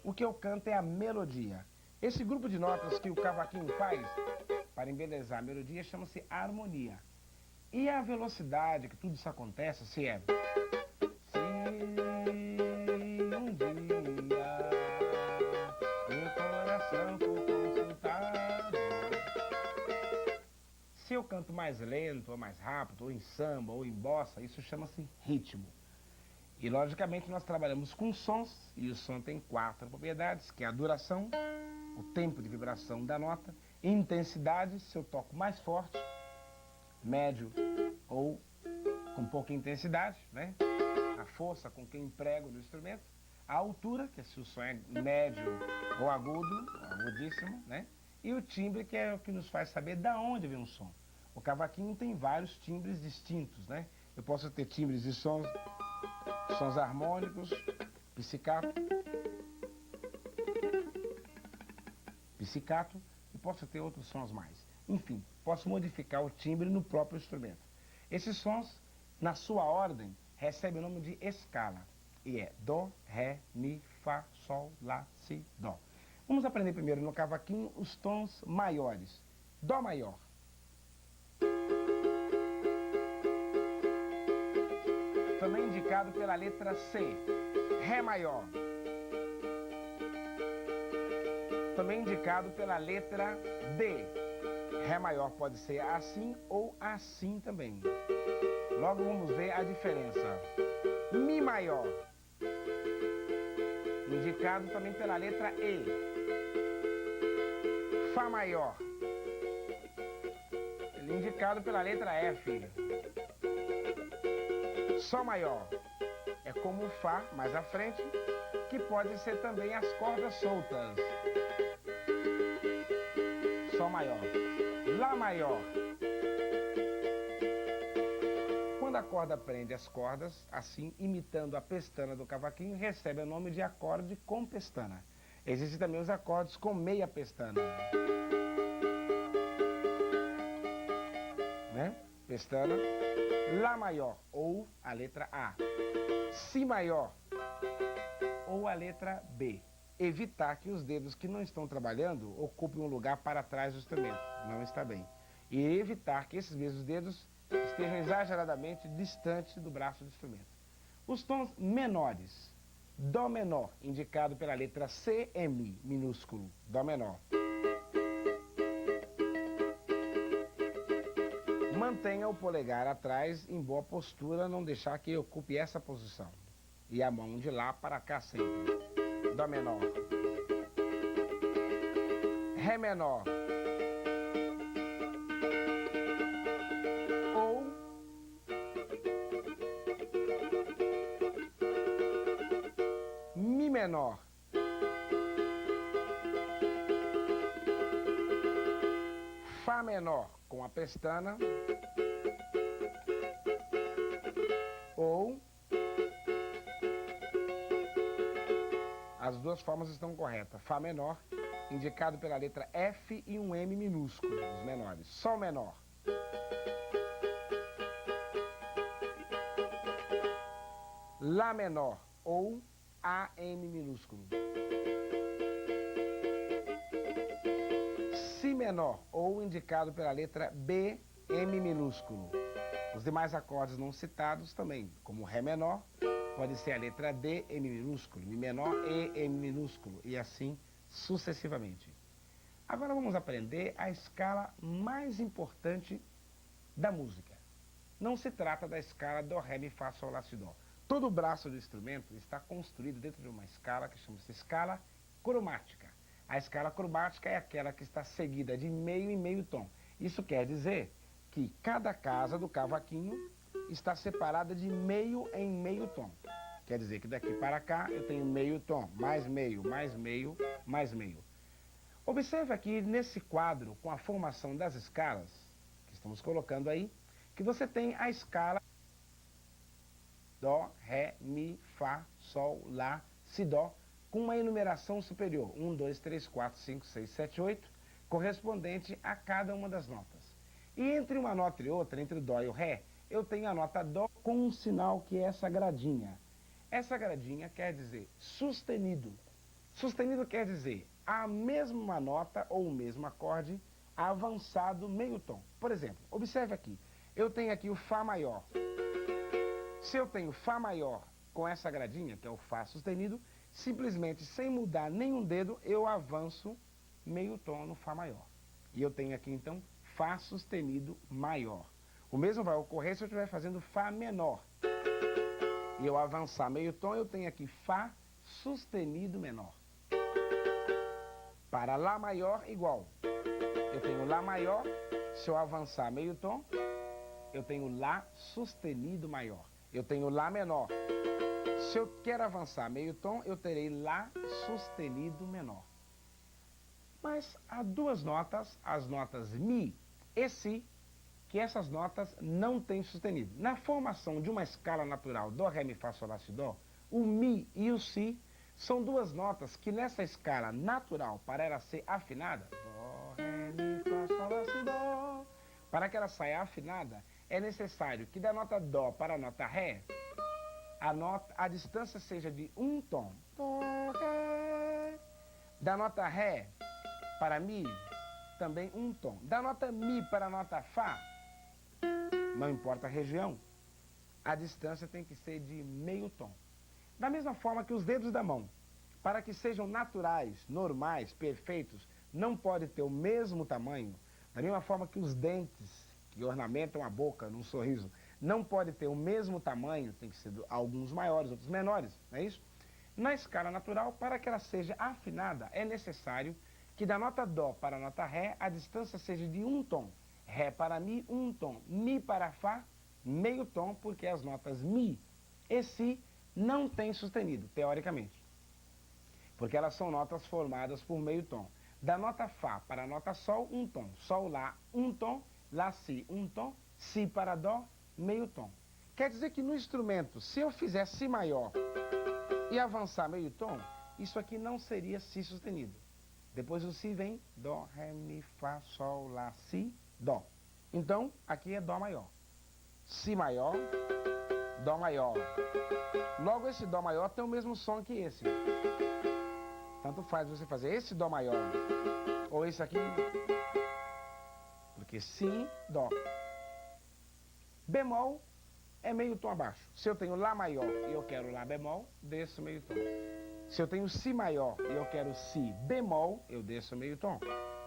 o que eu canto é a melodia. Esse grupo de notas que o cavaquinho faz para embelezar a melodia chama-se harmonia. E a velocidade que tudo isso acontece, se é... Se um dia meu coração for consultado... Se eu canto mais lento, ou mais rápido, ou em samba, ou em bossa, isso chama-se ritmo. E, logicamente, nós trabalhamos com sons, e o som tem 4 propriedades, que é a duração, o tempo de vibração da nota, intensidade, se eu toco mais forte, médio ou com pouca intensidade, né? A força com que eu emprego no instrumento, a altura, que é se o som é médio ou agudo, agudíssimo, né? E o timbre, que é o que nos faz saber de onde vem o som. O cavaquinho tem vários timbres distintos, né? Eu posso ter timbres de sons harmônicos, pizzicato, e posso ter outros sons mais. Enfim, posso modificar o timbre no próprio instrumento. Esses sons, na sua ordem, recebem o nome de escala. E é Dó, Ré, Mi, Fá, Sol, Lá, Si, Dó. Vamos aprender primeiro no cavaquinho os tons maiores. Dó maior. Também indicado pela letra C. Ré maior. Também indicado pela letra D. Ré maior pode ser assim ou assim também. Logo vamos ver a diferença. Mi maior. Indicado também pela letra E. Fá maior. Ele é indicado pela letra F. Sol maior. É como o Fá mais à frente, que pode ser também as cordas soltas. Sol maior. Lá maior. Quando a corda prende as cordas, assim, imitando a pestana do cavaquinho, recebe o nome de acorde com pestana. Existem também os acordes com meia pestana. Né? Pestana. Lá maior, ou a letra A. Si maior, ou a letra B. Evitar que os dedos que não estão trabalhando ocupem um lugar para trás do instrumento. Não está bem. E evitar que esses mesmos dedos estejam exageradamente distantes do braço do instrumento. Os tons menores. Dó menor, indicado pela letra C, Mi, minúsculo. Dó menor. Mantenha o polegar atrás em boa postura, não deixar que ocupe essa posição. E a mão de lá para cá sempre. Dó menor. Ré menor. Ou Mi menor. Fá menor com a pestana. Ou as duas formas estão corretas. Fá menor, indicado pela letra F e um M minúsculo, os menores. Sol menor. Lá menor ou AM minúsculo. Si menor ou indicado pela letra B, M minúsculo. Os demais acordes não citados também, como Ré menor, pode ser a letra D, M minúsculo, Mi menor, E, M minúsculo, e assim sucessivamente. Agora vamos aprender a escala mais importante da música. Não se trata da escala Dó, Ré, Mi, Fá, Sol, Lá, Si, Dó. todo o braço do instrumento está construído dentro de uma escala que chama-se escala cromática. A escala cromática é aquela que está seguida de meio em meio tom. Isso quer dizer que cada casa do cavaquinho está separada de meio em meio tom. Quer dizer que daqui para cá eu tenho meio tom, mais meio, mais meio, mais meio. Observe aqui nesse quadro, com a formação das escalas, que estamos colocando aí, que você tem a escala Dó, Ré, Mi, Fá, Sol, Lá, Si, Dó, com uma enumeração superior, 1, 2, 3, 4, 5, 6, 7, 8, correspondente a cada uma das notas. E entre uma nota e outra, entre o Dó e o Ré, eu tenho a nota Dó com um sinal que é essa gradinha. Essa gradinha quer dizer sustenido. Sustenido quer dizer a mesma nota ou o mesmo acorde avançado meio tom. Por exemplo, observe aqui, eu tenho aqui o Fá maior. Se eu tenho Fá maior com essa gradinha, que é o Fá sustenido, simplesmente sem mudar nenhum dedo, eu avanço meio tom no Fá maior. E eu tenho aqui então Fá sustenido maior. O mesmo vai ocorrer se eu estiver fazendo Fá menor. E eu avançar meio tom, eu tenho aqui Fá sustenido menor. Para Lá maior, igual. Eu tenho Lá maior, se eu avançar meio tom, eu tenho Lá sustenido maior. Eu tenho Lá menor. Se eu quero avançar meio tom, eu terei Lá sustenido menor. Mas há duas notas, as notas Mi e Si, que essas notas não têm sustenido. Na formação de uma escala natural Dó, Ré, Mi, Fá, Sol, Lá, Si, Dó, o Mi e o Si são duas notas que nessa escala natural, para ela ser afinada, Dó, Ré, Mi, Fá, Sol, Lá, Si, Dó, para que ela saia afinada, é necessário que da nota Dó para a nota Ré, a distância seja de um tom. Dó, Ré. Da nota Ré para Mi, também um tom. Da nota Mi para a nota Fá, não importa a região, a distância tem que ser de meio tom. Da mesma forma que os dedos da mão, para que sejam naturais, normais, perfeitos, não pode ter o mesmo tamanho. Da mesma forma que os dentes que ornamentam a boca num sorriso não pode ter o mesmo tamanho, tem que ser alguns maiores, outros menores, não é isso? Na escala natural, para que ela seja afinada, é necessário que da nota Dó para a nota Ré, a distância seja de um tom. Ré para Mi, um tom. Mi para Fá, meio tom, porque as notas Mi e Si não têm sustenido, teoricamente. Porque elas são notas formadas por meio tom. Da nota Fá para a nota Sol, um tom. Sol, Lá, um tom. Lá, Si, um tom. Si para Dó, meio tom. Quer dizer que no instrumento, se eu fizer Si maior e avançar meio tom, isso aqui não seria Si sustenido. Depois do Si vem Dó, Ré, Mi, Fá, Sol, Lá, Si, Dó. Então, aqui é Dó maior. Si maior, Dó maior. Logo, esse Dó maior tem o mesmo som que esse. Tanto faz você fazer esse Dó maior ou esse aqui, porque Si, Dó. Bemol é meio tom abaixo. Se eu tenho Lá maior e eu quero Lá bemol, desço meio tom. Se eu tenho Si maior e eu quero Si bemol, eu desço meio tom.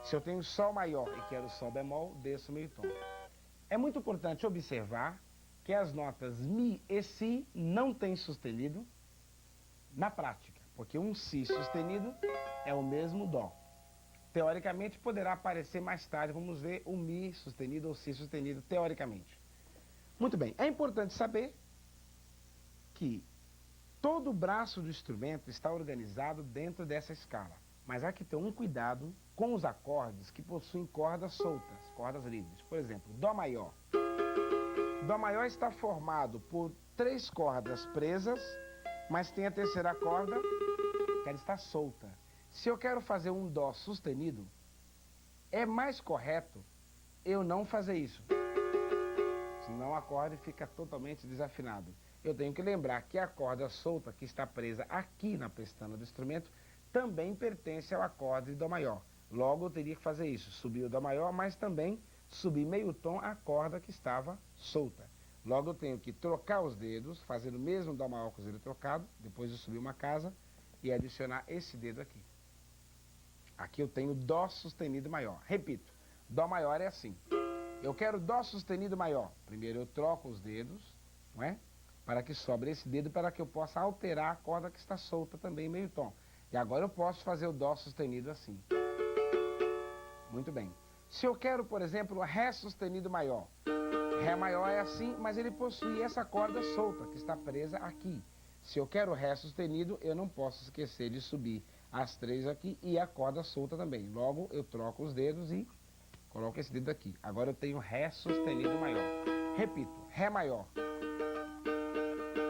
Se eu tenho Sol maior e quero Sol bemol, desço meio tom. É muito importante observar que as notas Mi e Si não têm sustenido na prática, porque um Si sustenido é o mesmo Dó. Teoricamente poderá aparecer mais tarde, vamos ver o Mi sustenido ou Si sustenido, teoricamente. Muito bem, é importante saber que todo o braço do instrumento está organizado dentro dessa escala. Mas há que ter um cuidado com os acordes que possuem cordas soltas, cordas livres. Por exemplo, Dó maior. Dó maior está formado por 3 cordas presas, mas tem a terceira corda que ela está solta. Se eu quero fazer um Dó sustenido, é mais correto eu não fazer isso. Senão o acorde fica totalmente desafinado. Eu tenho que lembrar que a corda solta que está presa aqui na pestana do instrumento também pertence ao acorde de Dó maior. Logo eu teria que fazer isso, subir o Dó maior, mas também subir meio tom a corda que estava solta. Logo eu tenho que trocar os dedos, fazer o mesmo Dó maior com os dedos trocados, depois eu subir uma casa e adicionar esse dedo aqui. Aqui eu tenho Dó sustenido maior. Repito, Dó maior é assim. Eu quero Dó sustenido maior. Primeiro eu troco os dedos, não é? para que sobre esse dedo, para que eu possa alterar a corda que está solta também, meio tom. E agora eu posso fazer o Dó sustenido assim. Muito bem. Se eu quero, por exemplo, o Ré sustenido maior. Ré maior é assim, mas ele possui essa corda solta, que está presa aqui. Se eu quero Ré sustenido, eu não posso esquecer de subir as 3 aqui e a corda solta também. Logo, eu troco os dedos e coloco esse dedo aqui. Agora eu tenho Ré sustenido maior. Repito, Ré maior.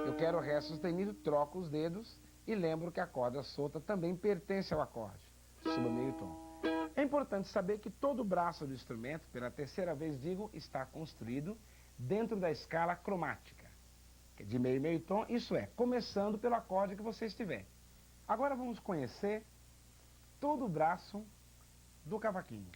Eu quero Ré sustenido, troco os dedos e lembro que a corda solta também pertence ao acorde. Suba meio tom. É importante saber que todo o braço do instrumento, pela terceira vez digo, está construído dentro da escala cromática, de meio e meio tom, isso é, começando pelo acorde que você estiver. Agora vamos conhecer todo o braço do cavaquinho.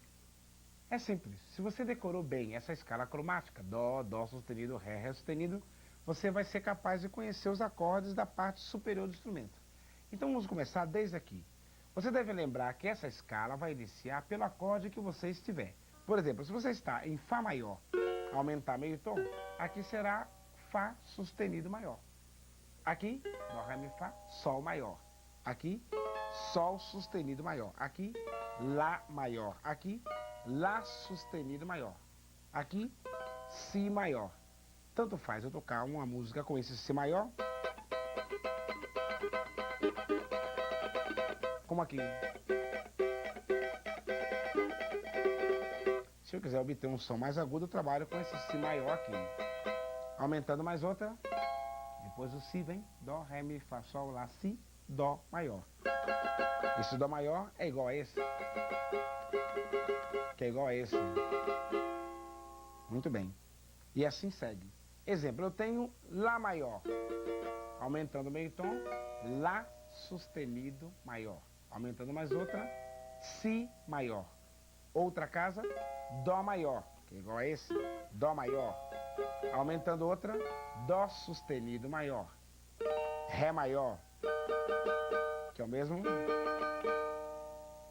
É simples, se você decorou bem essa escala cromática, Dó, Dó sustenido, Ré, Ré sustenido, você vai ser capaz de conhecer os acordes da parte superior do instrumento. Então vamos começar desde aqui. Você deve lembrar que essa escala vai iniciar pelo acorde que você estiver. Por exemplo, se você está em Fá maior, aumentar meio tom, aqui será Fá sustenido maior. Aqui, Dó, Ré, Mi, Fá, Sol maior. Aqui, Sol sustenido maior. Aqui, Lá maior. Aqui, Lá sustenido maior. Aqui, Si maior. Tanto faz eu tocar uma música com esse Si maior, como aqui. Se eu quiser obter um som mais agudo, eu trabalho com esse Si maior aqui. Aumentando mais outra. Depois o Si vem, Dó, Ré, Mi, Fá, Sol, Lá, Si, Dó maior. Esse Dó maior é igual a esse. Que é igual a esse. Muito bem. E assim segue. Exemplo, eu tenho Lá maior. Aumentando meio tom, Lá sustenido maior. Aumentando mais outra, Si maior. Outra casa, Dó maior, que é igual a esse, Dó maior. Aumentando outra, Dó sustenido maior. Ré maior, que é o mesmo.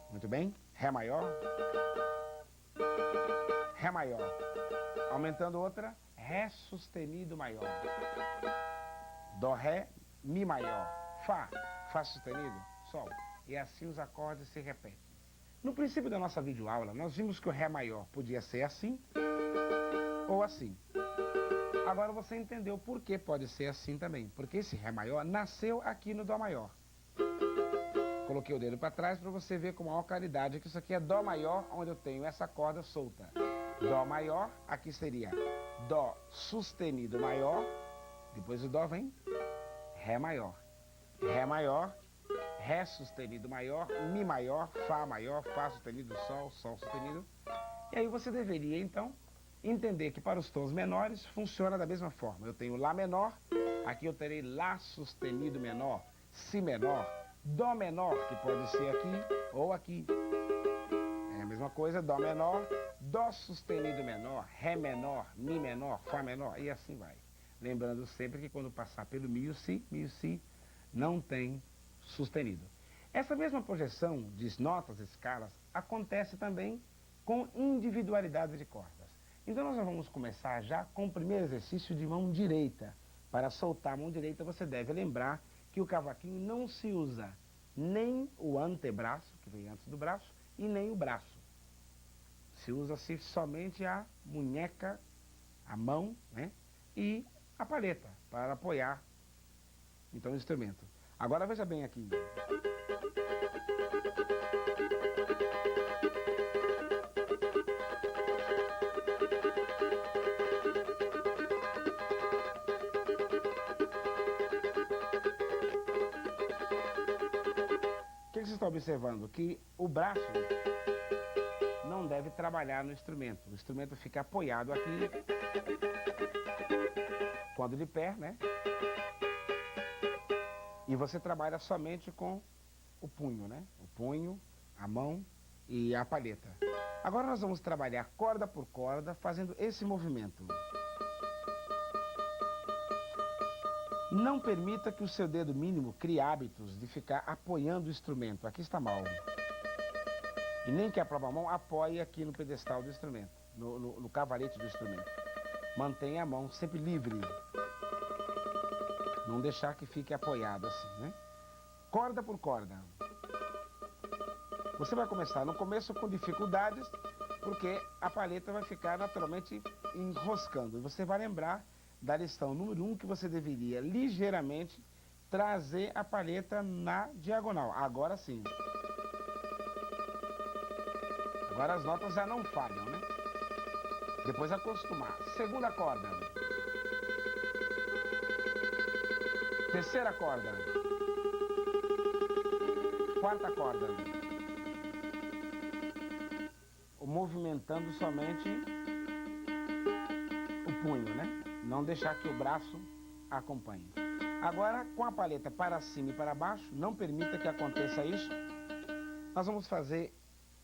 Muito bem, Ré maior. Ré maior. Aumentando outra, Ré sustenido maior. Dó, Ré, Mi maior. Fá, Fá sustenido, Sol. E assim os acordes se repetem. No princípio da nossa videoaula, nós vimos que o Ré maior podia ser assim ou assim. Agora você entendeu por que pode ser assim também. Porque esse Ré maior nasceu aqui no Dó maior. Coloquei o dedo para trás para você ver com maior claridade que isso aqui é Dó maior, onde eu tenho essa corda solta. Dó maior, aqui seria Dó sustenido maior, depois o Dó vem Ré maior. Ré maior, Ré sustenido maior, Mi maior, Fá maior, Fá sustenido, Sol, Sol sustenido. E aí você deveria, então, entender que para os tons menores funciona da mesma forma. Eu tenho Lá menor, aqui eu terei Lá sustenido menor, Si menor, Dó menor, que pode ser aqui ou aqui. É a mesma coisa, Dó menor, Dó sustenido menor, Ré menor, Mi menor, Fá menor, e assim vai. Lembrando sempre que quando passar pelo Mi e Si, não tem sustenido. Essa mesma projeção de notas, escalas, acontece também com individualidade de cordas. Então nós vamos começar já com o primeiro exercício de mão direita. Para soltar a mão direita, você deve lembrar que o cavaquinho não se usa nem o antebraço, que vem antes do braço, e nem o braço. Se usa-se somente a munheca, a mão, né, e a palheta para apoiar então o instrumento. Agora veja bem aqui. O que você está observando? Que o braço não deve trabalhar no instrumento. O instrumento fica apoiado aqui, quando de pé, né? E você trabalha somente com o punho, né? O punho, a mão e a palheta. Agora nós vamos trabalhar corda por corda, fazendo esse movimento. Não permita que o seu dedo mínimo crie hábitos de ficar apoiando o instrumento. Aqui está mal. E nem que a própria mão apoie aqui no pedestal do instrumento, no cavalete do instrumento. Mantenha a mão sempre livre. Não deixar que fique apoiado assim, né? Corda por corda. Você vai começar no começo com dificuldades, porque a palheta vai ficar naturalmente enroscando. Você vai lembrar da lição número 1 que você deveria ligeiramente trazer a palheta na diagonal. Agora sim. Agora as notas já não falham, né? Depois acostumar. Segunda corda. Terceira corda. Quarta corda. Movimentando somente o punho, né? Não deixar que o braço acompanhe. Agora, com a palheta para cima e para baixo, não permita que aconteça isso. Nós vamos fazer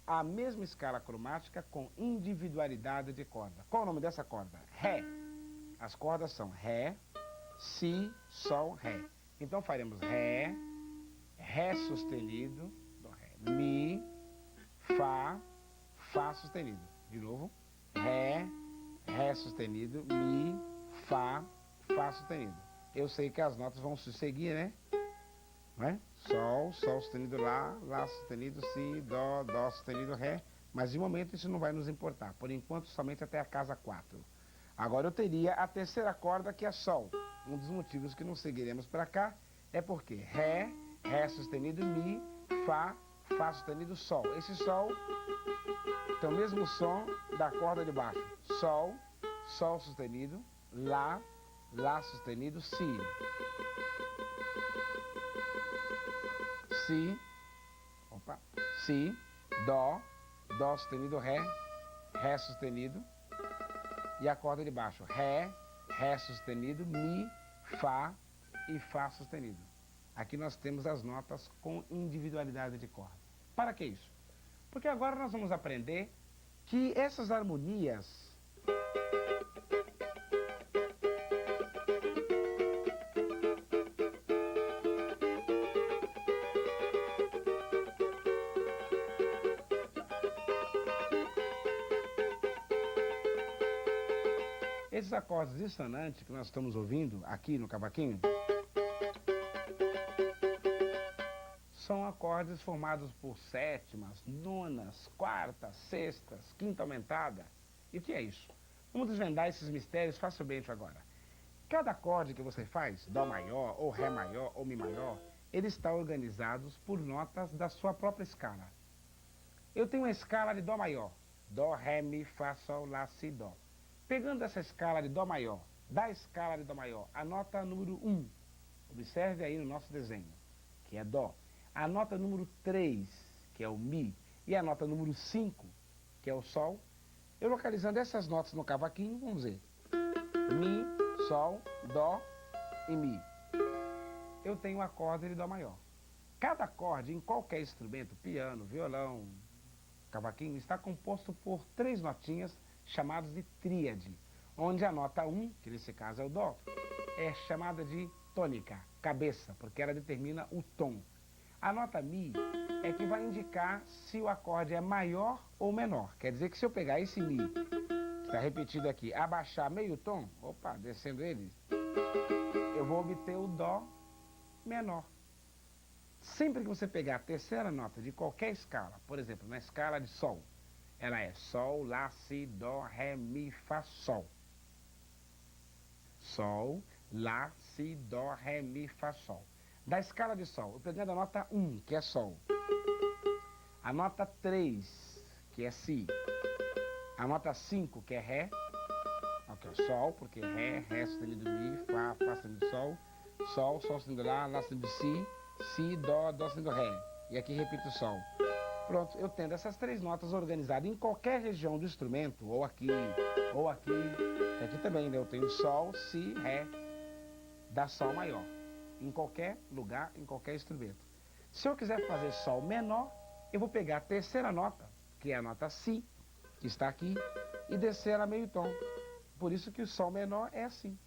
a mesma escala cromática com individualidade de corda. Qual o nome dessa corda? Ré. As cordas são Ré, Si, Sol, Ré. Então faremos Ré, Ré sustenido, Dó, Ré, Mi, Fá, Fá sustenido. De novo, Ré, Ré sustenido, Mi, Fá, Fá sustenido. Eu sei que as notas vão se seguir, né? Não é? Sol, Sol sustenido, Lá, Lá sustenido, Si, Dó, Dó sustenido, Ré. Mas de momento isso não vai nos importar. Por enquanto, somente até a casa 4. Agora eu teria a terceira corda, que é Sol. Um dos motivos que não seguiremos para cá é porque Ré, Ré sustenido, Mi, Fá, Fá sustenido, Sol. Esse Sol tem o mesmo som da corda de baixo. Sol, Sol sustenido, Lá, Lá sustenido, Si. Si, opa, Si, Dó, Dó sustenido, Ré, Ré sustenido. E a corda de baixo, Ré, Ré sustenido, Mi, Fá e Fá sustenido. Aqui nós temos as notas com individualidade de corda. Para que isso? Porque agora nós vamos aprender que essas harmonias esses acordes dissonantes que nós estamos ouvindo aqui no cavaquinho são acordes formados por sétimas, nonas, quartas, sextas, quinta aumentada. E o que é isso? Vamos desvendar esses mistérios facilmente agora. Cada acorde que você faz, Dó maior, ou Ré maior, ou Mi maior, eles estão organizados por notas da sua própria escala. Eu tenho uma escala de Dó maior. Dó, Ré, Mi, Fá, Sol, Lá, Si, Dó. Pegando essa escala de Dó maior, da escala de Dó maior, a nota número 1, observe aí no nosso desenho, que é Dó. A nota número 3, que é o Mi, e a nota número 5, que é o Sol. Eu localizando essas notas no cavaquinho, vamos ver. Mi, Sol, Dó e Mi. Eu tenho um acorde de Dó maior. Cada acorde em qualquer instrumento, piano, violão, cavaquinho, está composto por 3 notinhas chamadas de tríade, onde a nota 1, que nesse caso é o Dó, é chamada de tônica, cabeça, porque ela determina o tom. A nota Mi é que vai indicar se o acorde é maior ou menor. Quer dizer que se eu pegar esse Mi, que está repetido aqui, abaixar meio tom, opa, descendo ele, eu vou obter o Dó menor. Sempre que você pegar a terceira nota de qualquer escala, por exemplo, na escala de Sol, ela é Sol, Lá, Si, Dó, Ré, Mi, Fá, Sol. Sol, Lá, Si, Dó, Ré, Mi, Fá, Sol. Da escala de Sol, eu pegando a nota 1, que é Sol. A nota 3, que é Si. A nota 5, que é Ré. Que é Sol, porque Ré, Ré sustenido Mi, Fá, Fá sustenido Sol. Sol, Sol sustenido Lá, Lá sustenido Si. Si, Dó, Dó sustenido Ré. E aqui repito o Sol. Pronto, eu tendo essas 3 notas organizadas em qualquer região do instrumento, ou aqui, que aqui também, né? Eu tenho Sol, Si, Ré, dá Sol maior. Em qualquer lugar, em qualquer instrumento. Se eu quiser fazer Sol menor, eu vou pegar a terceira nota, que é a nota Si, que está aqui, e descer ela meio tom. Por isso que o Sol menor é assim.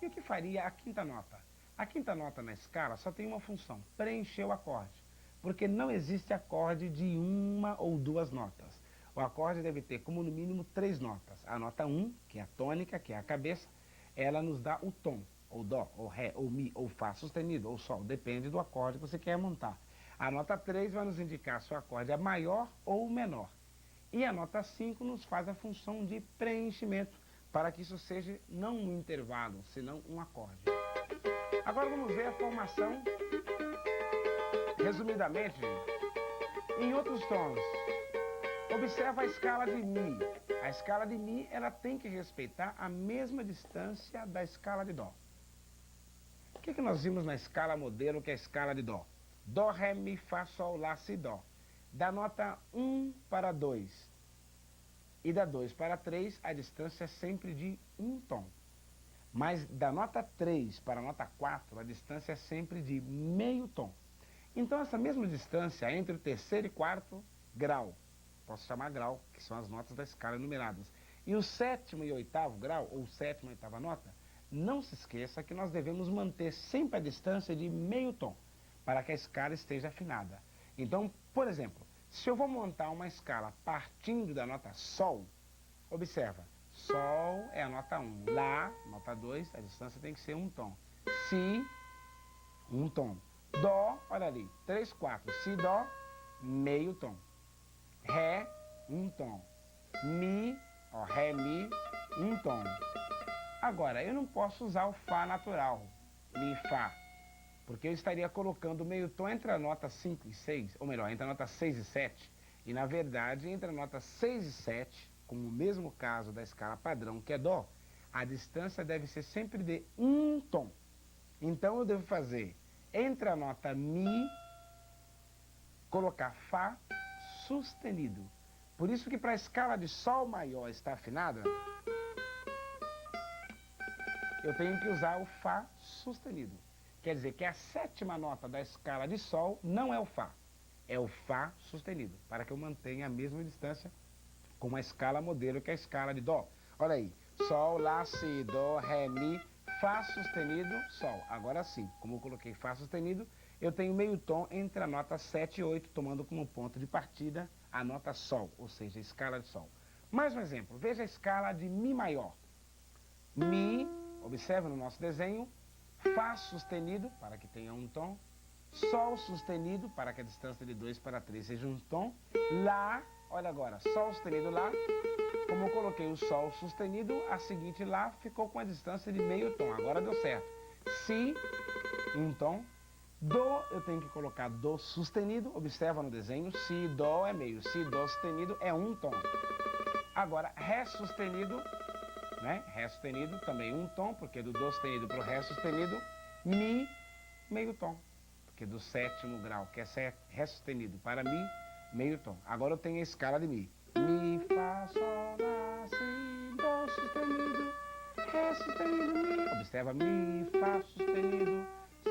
E o que faria a quinta nota? A quinta nota na escala só tem uma função, preencher o acorde. Porque não existe acorde de 1 ou 2 notas. O acorde deve ter como no mínimo 3 notas. A nota 1, que é a tônica, que é a cabeça, ela nos dá o tom. ou dó, ou ré, ou mi, ou fá sustenido, ou sol, depende do acorde que você quer montar. A nota 3 vai nos indicar se o acorde é maior ou menor. E a nota 5 nos faz a função de preenchimento, para que isso seja não um intervalo, senão um acorde. Agora vamos ver a formação, resumidamente, em outros tons. Observa a escala de Mi. A escala de Mi, ela tem que respeitar a mesma distância da escala de Dó. O que nós vimos na escala modelo, que é a escala de Dó? Dó, Ré, Mi, Fá, Sol, Lá, Si, Dó. Da nota 1 para 2 e da 2 para 3, a distância é sempre de um tom. Mas da nota 3 para a nota 4, a distância é sempre de meio tom. Então, essa mesma distância entre o terceiro e quarto grau, posso chamar grau, que são as notas da escala enumeradas, e o sétimo e oitavo grau, ou sétima e oitava nota, não se esqueça que nós devemos manter sempre a distância de meio tom, para que a escala esteja afinada. Então, por exemplo, se eu vou montar uma escala partindo da nota Sol, observa, Sol é a nota 1, Lá, nota 2, a distância tem que ser um tom, Si, um tom, Dó, olha ali, 3, 4, Si, Dó, meio tom, Ré, um tom, Mi, ó, Ré, Mi, um tom. Agora, eu não posso usar o Fá natural, Mi, Fá, porque eu estaria colocando o meio tom entre a nota 5 e 6, ou melhor, entre a nota 6 e 7, e na verdade, entre a nota 6 e 7, como o mesmo caso da escala padrão, que é Dó, a distância deve ser sempre de um tom. Então, eu devo fazer, entre a nota Mi, colocar Fá sustenido. Por isso que para a escala de Sol maior estar afinada, eu tenho que usar o Fá sustenido. Quer dizer que a sétima nota da escala de Sol não é o Fá, é o Fá sustenido, para que eu mantenha a mesma distância com a escala modelo, que é a escala de Dó. Olha aí, Sol, Lá, Si, Dó, Ré, Mi, Fá sustenido, Sol. Agora sim, como eu coloquei Fá sustenido, eu tenho meio tom entre a nota 7 e 8, tomando como ponto de partida a nota Sol, ou seja, a escala de Sol. Mais um exemplo, veja a escala de Mi maior. Mi, observa no nosso desenho, Fá sustenido, para que tenha um tom, Sol sustenido, para que a distância de 2 para 3 seja um tom, Lá, olha agora, Sol sustenido, Lá, como eu coloquei o Sol sustenido, a seguinte Lá ficou com a distância de meio tom, agora deu certo. Si, um tom, Dó, eu tenho que colocar Dó sustenido, observa no desenho, Si, Dó é meio, Si, Dó sustenido é um tom. Agora, Ré sustenido, né? Ré sustenido, também um tom, porque do Dó sustenido para o Ré sustenido, Mi, meio tom, porque do sétimo grau, que é Ré sustenido, para Mi, meio tom. Agora eu tenho a escala de Mi. Mi, Fá, Sol, Lá, Si, Dó sustenido, Ré sustenido, Mi. Observa, Mi, Fá sustenido,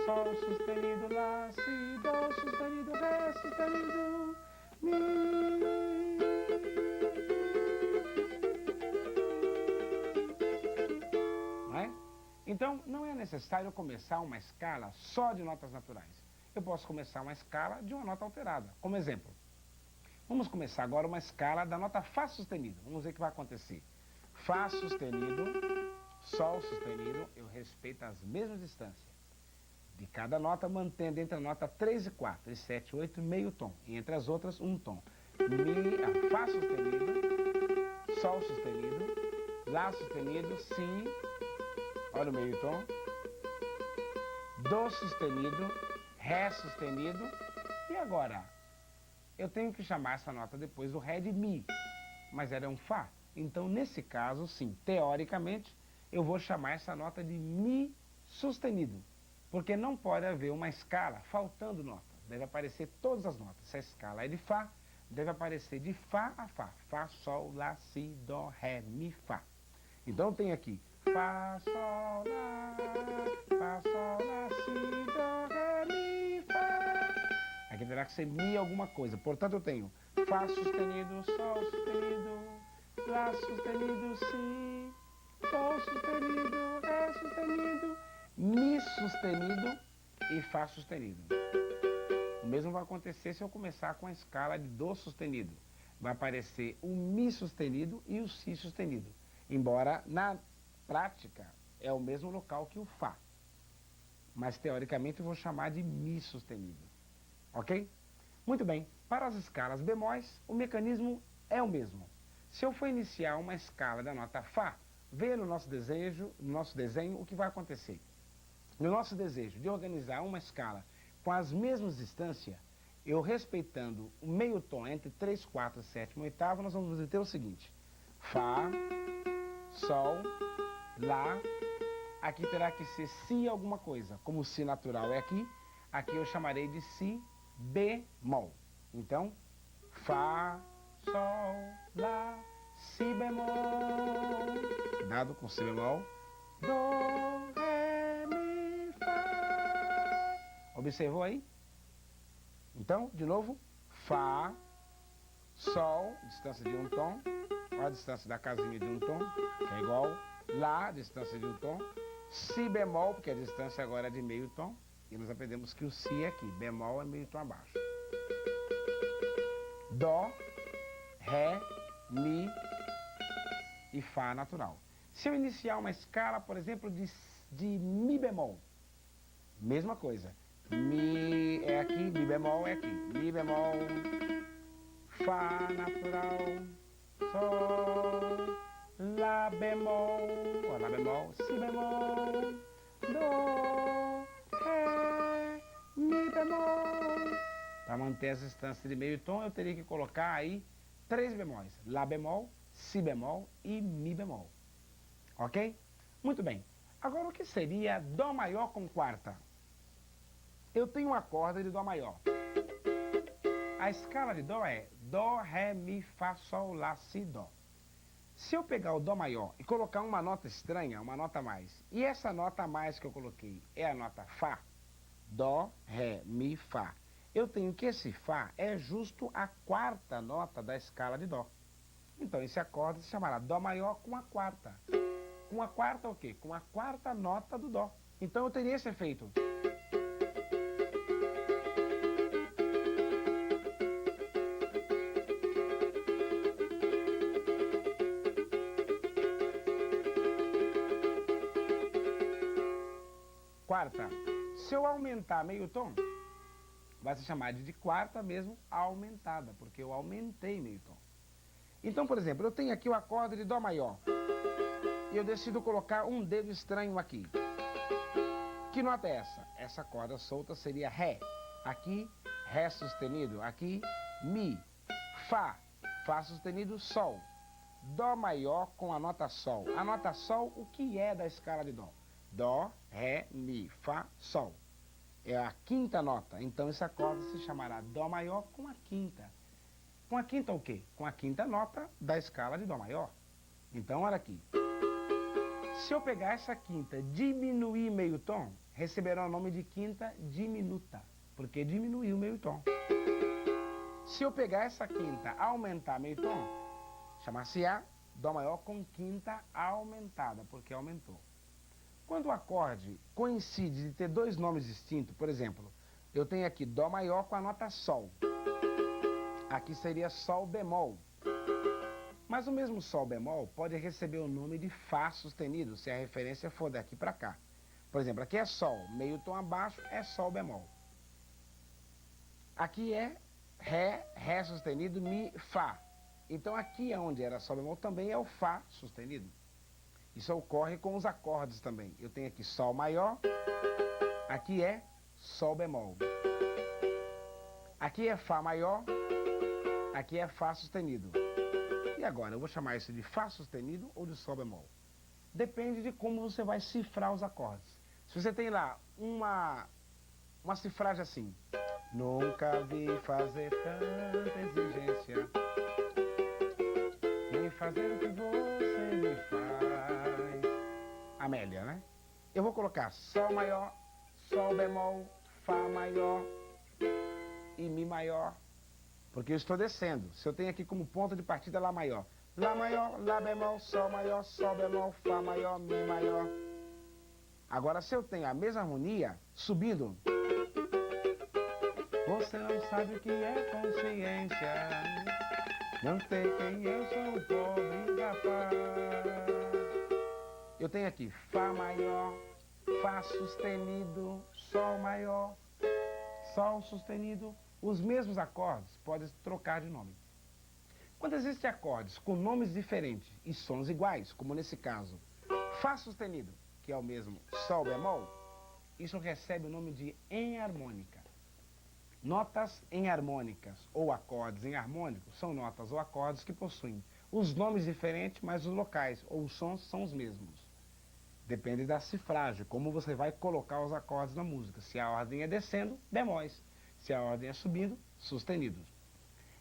Sol sustenido, Lá, Si, Dó sustenido, Ré sustenido, Mi. Não é? Então, não é necessário começar uma escala só de notas naturais. Eu posso começar uma escala de uma nota alterada. Como exemplo, vamos começar agora uma escala da nota Fá sustenido. Vamos ver o que vai acontecer. Fá sustenido, Sol sustenido, eu respeito as mesmas distâncias de cada nota, mantendo entre a nota 3 e 4, e 7 e 8, meio tom, e entre as outras, um tom. Fá sustenido, Sol sustenido, Lá sustenido, Si, olha o meio tom, Dó sustenido, Ré sustenido, e agora? Eu tenho que chamar essa nota depois do Ré de Mi, mas era um Fá. Então, nesse caso, sim, teoricamente, eu vou chamar essa nota de Mi sustenido, porque não pode haver uma escala faltando nota. Deve aparecer todas as notas. Se a escala é de Fá, deve aparecer de Fá a Fá. Fá, Sol, Lá, Si, Dó, Ré, Mi, Fá. Então, eu tenho aqui Fá, Sol, Lá, Fá, Sol, Lá, Si, Dó, Ré, Mi, Fá. Aqui terá que ser Mi alguma coisa. Portanto, eu tenho Fá sustenido, Sol sustenido, Lá sustenido, Si, Dó sustenido, Ré sustenido, Mi sustenido e Fá sustenido. O mesmo vai acontecer se eu começar com a escala de Dó sustenido. Vai aparecer o Mi sustenido e o Si sustenido. Embora, na prática, é o mesmo local que o Fá. mas teoricamente eu vou chamar de Mi sustenido. Ok? Muito bem, para as escalas bemóis, o mecanismo é o mesmo. Se eu for iniciar uma escala da nota Fá, veja no nosso desenho o que vai acontecer. No nosso desejo de organizar uma escala com as mesmas distâncias, eu respeitando o meio tom entre 3, 4, 7 e 8, nós vamos ter o seguinte: Fá, Sol, Lá, aqui terá que ser Si alguma coisa. Como o Si natural é aqui eu chamarei de Si bemol. Então, Fá, Sol, Lá, Si bemol. Cuidado com Si bemol. Do, Ré, Mi, Fá. Observou aí? Então, de novo, Fá, Sol, distância de um tom. Olha a distância da casinha de um tom, que é igual. Lá, distância de um tom. Si bemol, porque a distância agora é de meio tom. E nós aprendemos que o Si é aqui, bemol é meio tom abaixo. Dó, Ré, Mi e Fá natural. Se eu iniciar uma escala, por exemplo, de Mi bemol, mesma coisa. Mi é aqui, Mi bemol é aqui. Mi bemol, Fá natural, Sol, Lá bemol, Lá bemol, Si bemol, Dó, Ré, Mi bemol. Para manter essa distância de meio tom, eu teria que colocar aí 3 bemóis. Lá bemol, Si bemol e Mi bemol. Ok? Muito bem. Agora, o que seria Dó maior com quarta? Eu tenho uma corda de Dó maior. A escala de Dó é Dó, Ré, Mi, Fá, Sol, Lá, Si, Dó. Se eu pegar o Dó maior e colocar uma nota estranha, uma nota a mais, e essa nota a mais que eu coloquei é a nota Fá, Dó, Ré, Mi, Fá, eu tenho que esse Fá é justo a quarta nota da escala de Dó. Então esse acorde se chamará Dó maior com a quarta. Com a quarta o quê? Com a quarta nota do Dó. Então eu teria esse efeito. Quarta. Se eu aumentar meio tom, vai se chamar de quarta mesmo aumentada, porque eu aumentei meio tom. Então, por exemplo, eu tenho aqui o acorde de Dó maior. E eu decido colocar um dedo estranho aqui. Que nota é essa? Essa corda solta seria Ré. Aqui, Ré sustenido. Aqui, Mi. Fá. Fá sustenido, Sol. Dó maior com a nota Sol. A nota Sol, o que é da escala de Dó? Dó, Ré, Mi, Fá, Sol. É a quinta nota. Então, esse acorde se chamará Dó maior com a quinta. Com a quinta o quê? Com a quinta nota da escala de Dó maior. Então, olha aqui. Se eu pegar essa quinta e diminuir meio tom, receberá o nome de quinta diminuta, porque diminuiu meio tom. Se eu pegar essa quinta e aumentar meio tom, chamar-se-á Dó maior com quinta aumentada, porque aumentou. Quando o acorde coincide de ter dois nomes distintos, por exemplo, eu tenho aqui Dó maior com a nota Sol. Aqui seria Sol bemol. Mas o mesmo Sol bemol pode receber o nome de Fá sustenido, se a referência for daqui para cá. Por exemplo, aqui é Sol, meio tom abaixo é Sol bemol. Aqui é Ré, Ré sustenido, Mi, Fá. Então aqui onde era Sol bemol também é o Fá sustenido. Isso ocorre com os acordes também. Eu tenho aqui Sol maior, aqui é Sol bemol. Aqui é Fá maior, aqui é Fá sustenido. E agora, eu vou chamar isso de Fá sustenido ou de Sol bemol? Depende de como você vai cifrar os acordes. Se você tem lá uma cifragem assim: nunca vi fazer tanta exigência, nem fazer o que você me faz. Amélia, né? Eu vou colocar Sol maior, Sol bemol, Fá maior e Mi maior. Porque eu estou descendo. Se eu tenho aqui como ponto de partida Lá maior, Lá bemol, Sol bemol, Fá maior, Mi maior. Agora, se eu tenho a mesma harmonia, subindo. Você não sabe o que é consciência, não sei quem eu sou, pobre rapaz. Eu tenho aqui Fá maior, Fá sustenido, Sol maior, Sol sustenido. Os mesmos acordes podem trocar de nome. Quando existem acordes com nomes diferentes e sons iguais, como nesse caso, Fá sustenido, que é o mesmo Sol bemol, isso recebe o nome de enarmônica. Notas enarmônicas ou acordes enarmônicos são notas ou acordes que possuem os nomes diferentes, mas os locais ou os sons são os mesmos. Depende da cifragem, como você vai colocar os acordes na música. Se a ordem é descendo, bemóis. Se a ordem é subindo, sustenidos.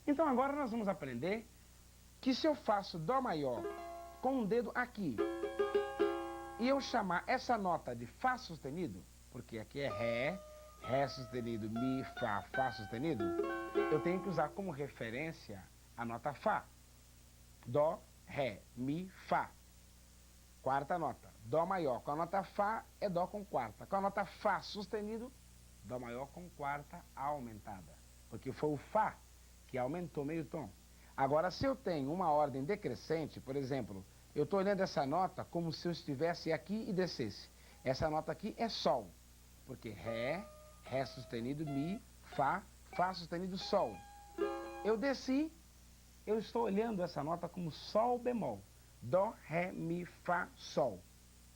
Então agora nós vamos aprender que se eu faço Dó maior com um dedo aqui e eu chamar essa nota de Fá sustenido, porque aqui é Ré, Ré sustenido, Mi, Fá, Fá sustenido, eu tenho que usar como referência a nota Fá. Dó, Ré, Mi, Fá. Quarta nota. Dó maior com a nota Fá é Dó com quarta. Com a nota Fá sustenido, Dó maior com quarta aumentada. Porque foi o Fá que aumentou meio tom. Agora, se eu tenho uma ordem decrescente, por exemplo, eu estou olhando essa nota como se eu estivesse aqui e descesse. Essa nota aqui é Sol. Porque Ré, Ré sustenido, Mi, Fá, Fá sustenido, Sol. Eu desci, eu estou olhando essa nota como Sol bemol. Dó, Ré, Mi, Fá, Sol.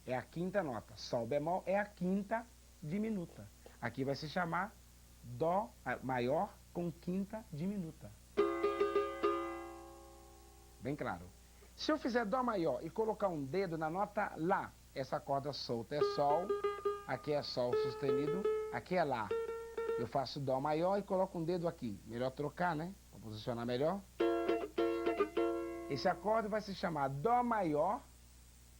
É a quinta nota. Sol bemol é a quinta diminuta. Aqui vai se chamar Dó maior com quinta diminuta. Bem claro. Se eu fizer Dó maior e colocar um dedo na nota Lá, essa corda solta é Sol, aqui é Sol sustenido, aqui é Lá. Eu faço Dó maior e coloco um dedo aqui. Melhor trocar, né? Para posicionar melhor. Esse acorde vai se chamar Dó maior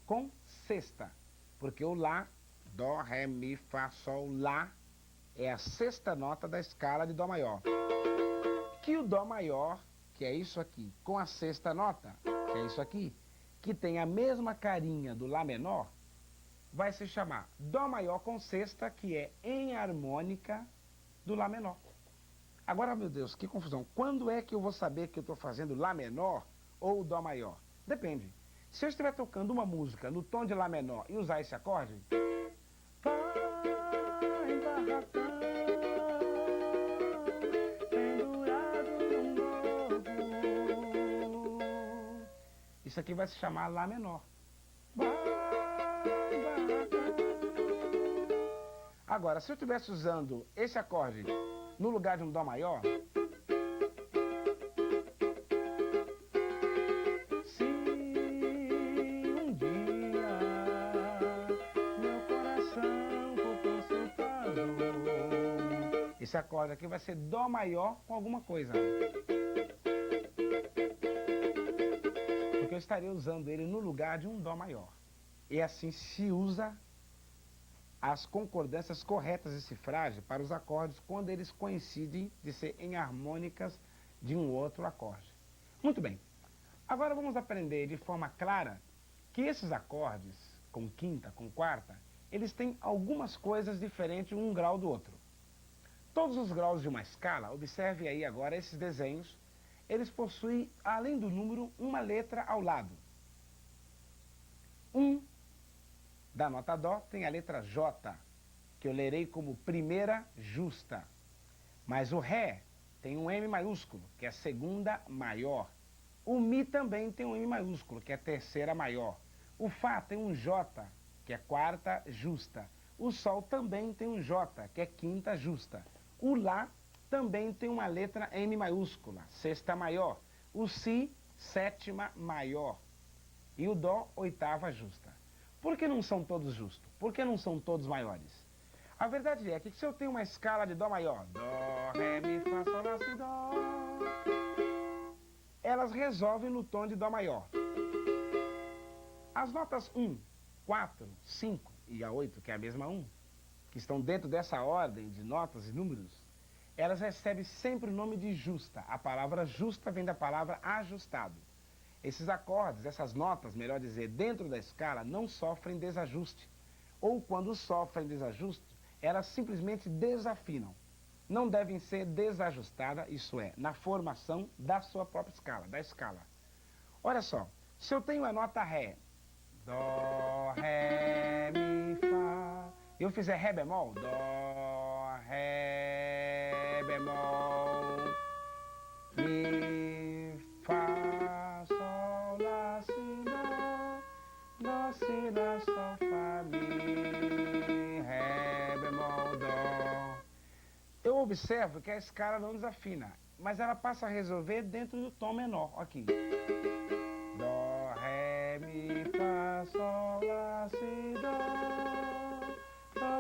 com sexta, porque o Lá, Dó, Ré, Mi, Fá, Sol, Lá, é a sexta nota da escala de Dó maior. Que o Dó maior, que é isso aqui, com a sexta nota, que é isso aqui, que tem a mesma carinha do Lá menor, vai se chamar Dó maior com sexta, que é enarmônica do Lá menor. Agora, meu Deus, que confusão. Quando é que eu vou saber que eu estou fazendo Lá menor ou Dó maior? Depende. Se eu estiver tocando uma música no tom de Lá menor e usar esse acorde, isso aqui vai se chamar Lá menor. Agora, se eu estivesse usando esse acorde no lugar de um Dó maior, se um dia meu coração for consultado, esse acorde aqui vai ser Dó maior com alguma coisa. Porque eu estaria usando ele no lugar de um Dó maior. E assim se usa as concordâncias corretas de cifragem para os acordes quando eles coincidem de ser em harmônicas de um outro acorde. Muito bem. Agora vamos aprender de forma clara que esses acordes, com quinta, com quarta, eles têm algumas coisas diferentes um grau do outro. Todos os graus de uma escala, observe aí agora esses desenhos, eles possuem, além do número, uma letra ao lado. Da nota Dó tem a letra J, que eu lerei como primeira justa. Mas o Ré tem um M maiúsculo, que é a segunda maior. O Mi também tem um M maiúsculo, que é a terceira maior. O Fá tem um J, que é quarta justa. O Sol também tem um J, que é quinta justa. O Lá também tem uma letra M maiúscula, sexta maior. O Si, sétima maior. E o Dó, oitava justa. Por que não são todos justos? Por que não são todos maiores? A verdade é que se eu tenho uma escala de Dó maior, Dó, Ré, Mi, Fá, Sol, Lá, Si, Dó, elas resolvem no tom de Dó maior. As notas 1, 4, 5 e a 8, que é a mesma 1, que estão dentro dessa ordem de notas e números, elas recebem sempre o nome de justa. A palavra justa vem da palavra ajustado. Esses acordes, essas notas, melhor dizer, dentro da escala, não sofrem desajuste. Ou quando sofrem desajuste, elas simplesmente desafinam. Não devem ser desajustadas, isso é, na formação da sua própria escala, da escala. Olha só, se eu tenho a nota Ré, Dó, Ré, Mi, Fá, e eu fizer Ré bemol, Dó, Ré bemol, Mi, Fá, Sol, Lá, Si, Dó, Si, Lá, Sol, Fá, Mi, Ré bemol, Dó. Eu observo que a escala não desafina, mas ela passa a resolver dentro do tom menor, aqui. Dó, Ré, Mi, Fá, Sol, Lá, Si, Dó,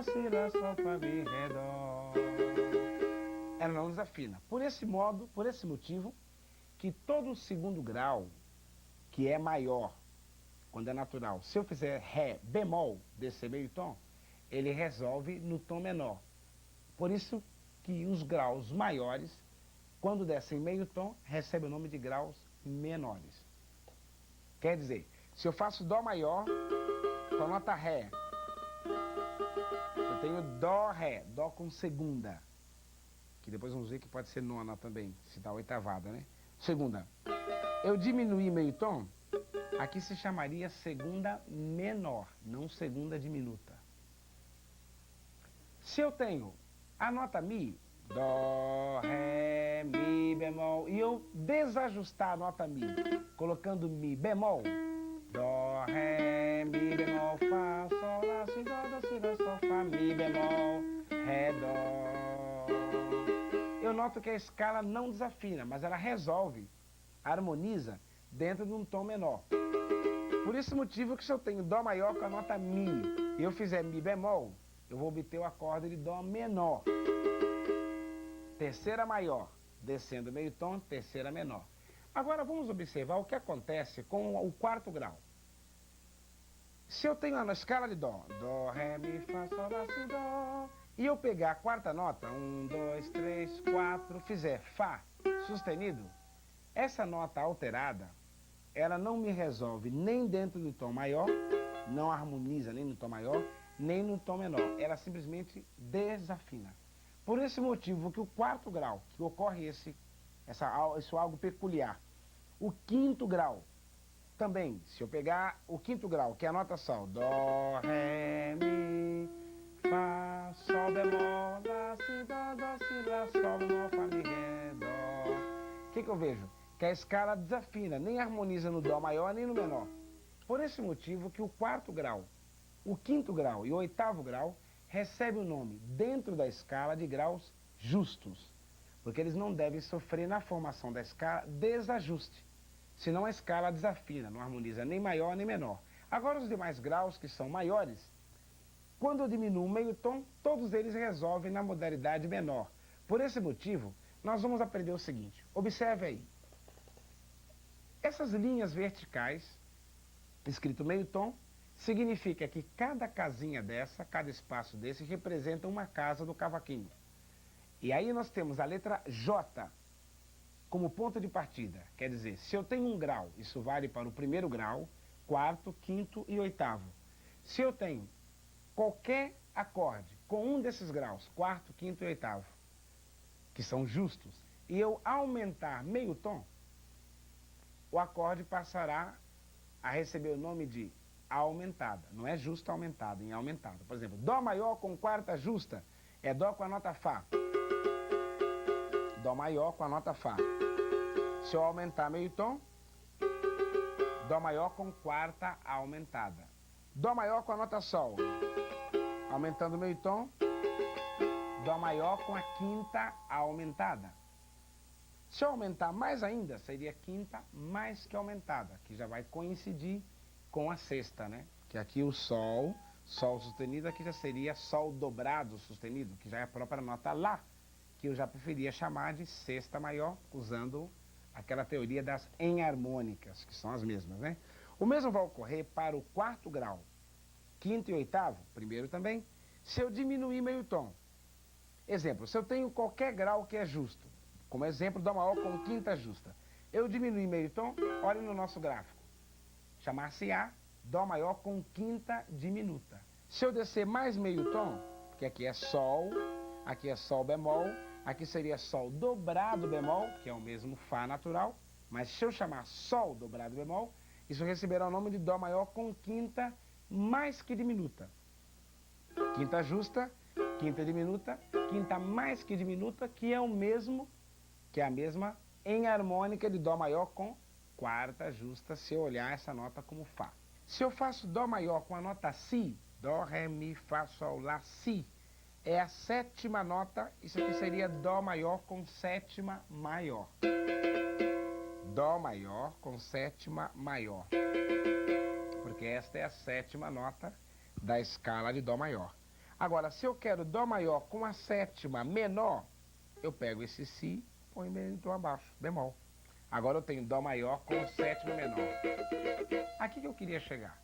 Si, Lá, Sol, Fá, Mi, Ré, Dó. Ela não desafina. Por esse motivo, que todo segundo grau, que é maior, quando é natural, se eu fizer Ré bemol, desse meio tom, ele resolve no tom menor. Por isso que os graus maiores, quando descem meio tom, recebem o nome de graus menores. Quer dizer, se eu faço Dó maior, com a nota Ré, eu tenho Dó, Ré, Dó com segunda, que depois vamos ver que pode ser nona também, se dá oitavada, né? Segunda. Eu diminuí meio tom, aqui se chamaria segunda menor, não segunda diminuta. Se eu tenho a nota Mi, Dó, Ré, Mi bemol, e eu desajustar a nota Mi, colocando Mi bemol, Dó, Ré, Mi bemol, Fá, Sol, Lá, Si, Dó, Si, Lá, Sol, Fá, Mi bemol, Ré, Dó. Eu noto que a escala não desafina, mas ela resolve, harmoniza dentro de um tom menor. Por esse motivo que se eu tenho Dó maior com a nota Mi e eu fizer Mi bemol, eu vou obter o acorde de Dó menor. Terceira maior, descendo meio tom, terceira menor. Agora vamos observar o que acontece com o quarto grau. Se eu tenho na escala de Dó, Dó, Ré, Mi, Fá, Sol, Lá, Si, Dó, e eu pegar a quarta nota, 1, 2, 3, 4, fizer Fá sustenido, essa nota alterada, ela não me resolve nem dentro do tom maior, não harmoniza nem no tom maior, nem no tom menor. Ela simplesmente desafina. Por esse motivo que o quarto grau, que ocorre isso algo peculiar. O quinto grau, também, se eu pegar o quinto grau, que é a nota Sol, Dó, Ré, Mi, Fá, Sol bemol, Lá, Si, Dó, Si, Lá, Sol bemol, Fá, Mi, Ré, Dó. O que eu vejo? Que a escala desafina, nem harmoniza no Dó maior nem no menor. Por esse motivo que o quarto grau, o quinto grau e o oitavo grau recebem o nome, dentro da escala, de graus justos, porque eles não devem sofrer na formação da escala desajuste, senão a escala desafina, não harmoniza nem maior nem menor. Agora os demais graus, que são maiores, quando eu diminuo meio tom, todos eles resolvem na modalidade menor. Por esse motivo, nós vamos aprender o seguinte, observe aí. Essas linhas verticais, escrito meio tom, significa que cada casinha dessa, cada espaço desse, representa uma casa do cavaquinho. E aí nós temos a letra J como ponto de partida. Quer dizer, se eu tenho um grau, isso vale para o primeiro grau, quarto, quinto e oitavo. Se eu tenho qualquer acorde com um desses graus, quarto, quinto e oitavo, que são justos, e eu aumentar meio tom, o acorde passará a receber o nome de aumentada. Não é justa aumentada, em aumentada. Por exemplo, Dó maior com quarta justa é Dó com a nota Fá. Dó maior com a nota Fá. Se eu aumentar meio tom, Dó maior com quarta aumentada. Dó maior com a nota Sol. Aumentando meio tom, Dó maior com a quinta aumentada. Se eu aumentar mais ainda, seria quinta mais que aumentada, que já vai coincidir com a sexta, né? Que aqui o Sol, Sol sustenido, aqui já seria Sol dobrado sustenido, que já é a própria nota Lá, que eu já preferia chamar de sexta maior, usando aquela teoria das enarmônicas, que são as mesmas, né? O mesmo vai ocorrer para o quarto grau, quinto e oitavo, primeiro também, se eu diminuir meio tom. Exemplo, se eu tenho qualquer grau que é justo, como exemplo, Dó maior com quinta justa, eu diminui meio tom, olhe no nosso gráfico, chamar-se-á Dó maior com quinta diminuta. Se eu descer mais meio tom, porque aqui é Sol, aqui é Sol bemol, aqui seria Sol dobrado bemol, que é o mesmo Fá natural, mas se eu chamar Sol dobrado bemol, isso receberá o nome de Dó maior com quinta mais que diminuta. Quinta justa, quinta diminuta, quinta mais que diminuta, que é a mesma enarmônica de Dó maior com quarta justa, se eu olhar essa nota como Fá. Se eu faço Dó maior com a nota Si, Dó, Ré, Mi, Fá, Sol, Lá, Si, é a sétima nota, isso aqui seria Dó maior com sétima maior. Dó maior com sétima maior. Porque esta é a sétima nota da escala de Dó maior. Agora, se eu quero Dó maior com a sétima menor, eu pego esse Si, põe em tom abaixo, bemol. Agora eu tenho Dó maior com sétima menor. Aqui que eu queria chegar.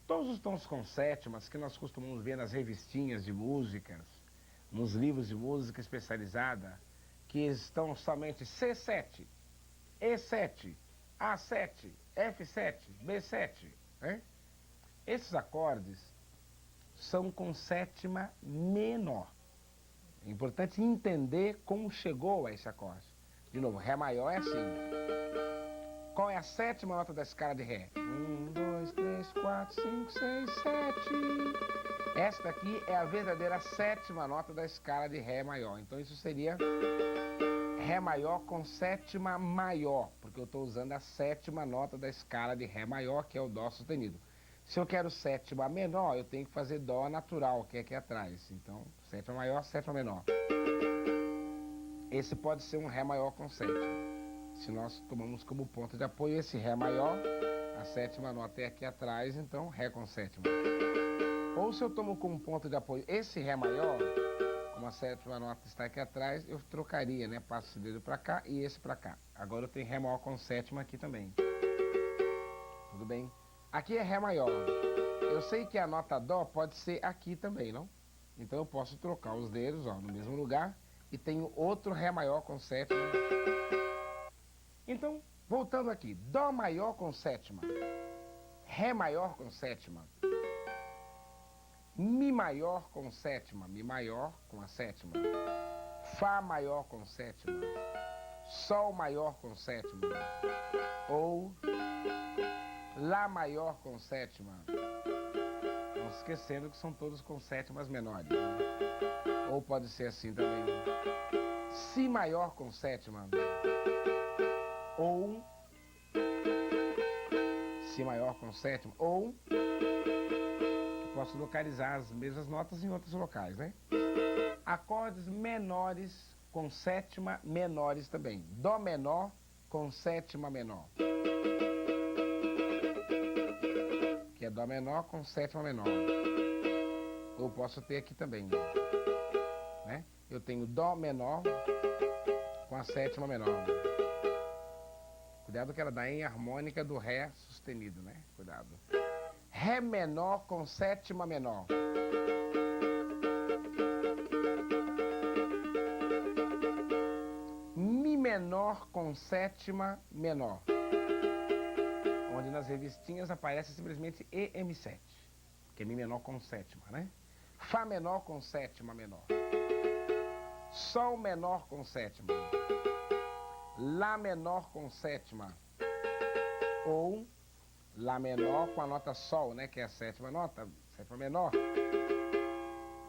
Todos os tons com sétimas que nós costumamos ver nas revistinhas de músicas, nos livros de música especializada, que estão somente C7, E7, A7, F7, B7, né? Esses acordes são com sétima menor. É importante entender como chegou a esse acorde. De novo, Ré maior é assim. Qual é a sétima nota da escala de Ré? 1, 2, 3, 4, 5, 6, 7. Esta aqui é a verdadeira sétima nota da escala de Ré maior. Então isso seria Ré maior com sétima maior, porque eu estou usando a sétima nota da escala de Ré maior, que é o Dó sustenido. Se eu quero sétima menor, eu tenho que fazer Dó natural, que é aqui atrás. Então, sétima maior, sétima menor. Esse pode ser um Ré maior com sétima. Se nós tomamos como ponto de apoio esse Ré maior, a sétima nota é aqui atrás, então Ré com sétima. Ou se eu tomo como ponto de apoio esse Ré maior, como a sétima nota está aqui atrás, eu trocaria, né? Passo esse dedo para cá e esse para cá. Agora eu tenho Ré maior com sétima aqui também. Tudo bem? Aqui é Ré maior. Eu sei que a nota Dó pode ser aqui também, não? Então eu posso trocar os dedos, ó, no mesmo lugar, e tenho outro Ré maior com sétima. Então, voltando aqui, Dó maior com sétima, Ré maior com sétima, Mi maior com sétima, Mi maior com a sétima, Fá maior com sétima, Sol maior com sétima, ou Lá maior com sétima. Não esquecendo que são todos com sétimas menores. Ou pode ser assim também. Si maior com sétima. Ou Si maior com sétima. Ou posso localizar as mesmas notas em outros locais, né? Acordes menores com sétima menores também. Dó menor com sétima menor. Que é Dó menor com sétima menor. Ou posso ter aqui também, né? Eu tenho Dó menor com a sétima menor. Cuidado que ela dá em harmônica do Ré sustenido, né? Cuidado. Ré menor com sétima menor. Mi menor com sétima menor. Onde nas revistinhas aparece simplesmente EM7, que é Mi menor com sétima, né? Fá menor com sétima menor. Sol menor com sétima. Lá menor com sétima. Ou Lá menor com a nota Sol, né? Que é a sétima nota, sétima menor.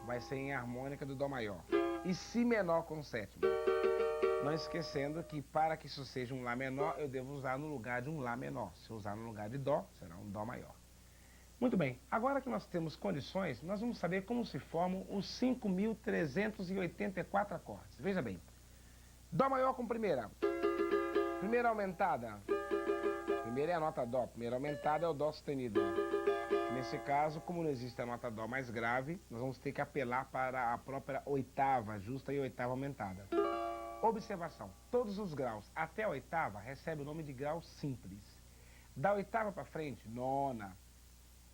Vai ser em harmônica do Dó maior. E Si menor com sétima. Não esquecendo que para que isso seja um Lá menor, eu devo usar no lugar de um Lá menor. Se eu usar no lugar de Dó, será um Dó maior. Muito bem, agora que nós temos condições, nós vamos saber como se formam os 5.384 acordes. Veja bem, Dó maior com primeira. Primeira aumentada. Primeira é a nota Dó, primeira aumentada é o Dó sustenido. Nesse caso, como não existe a nota Dó mais grave, nós vamos ter que apelar para a própria oitava justa e oitava aumentada. Observação, todos os graus até a oitava recebem o nome de grau simples. Da oitava para frente, nona,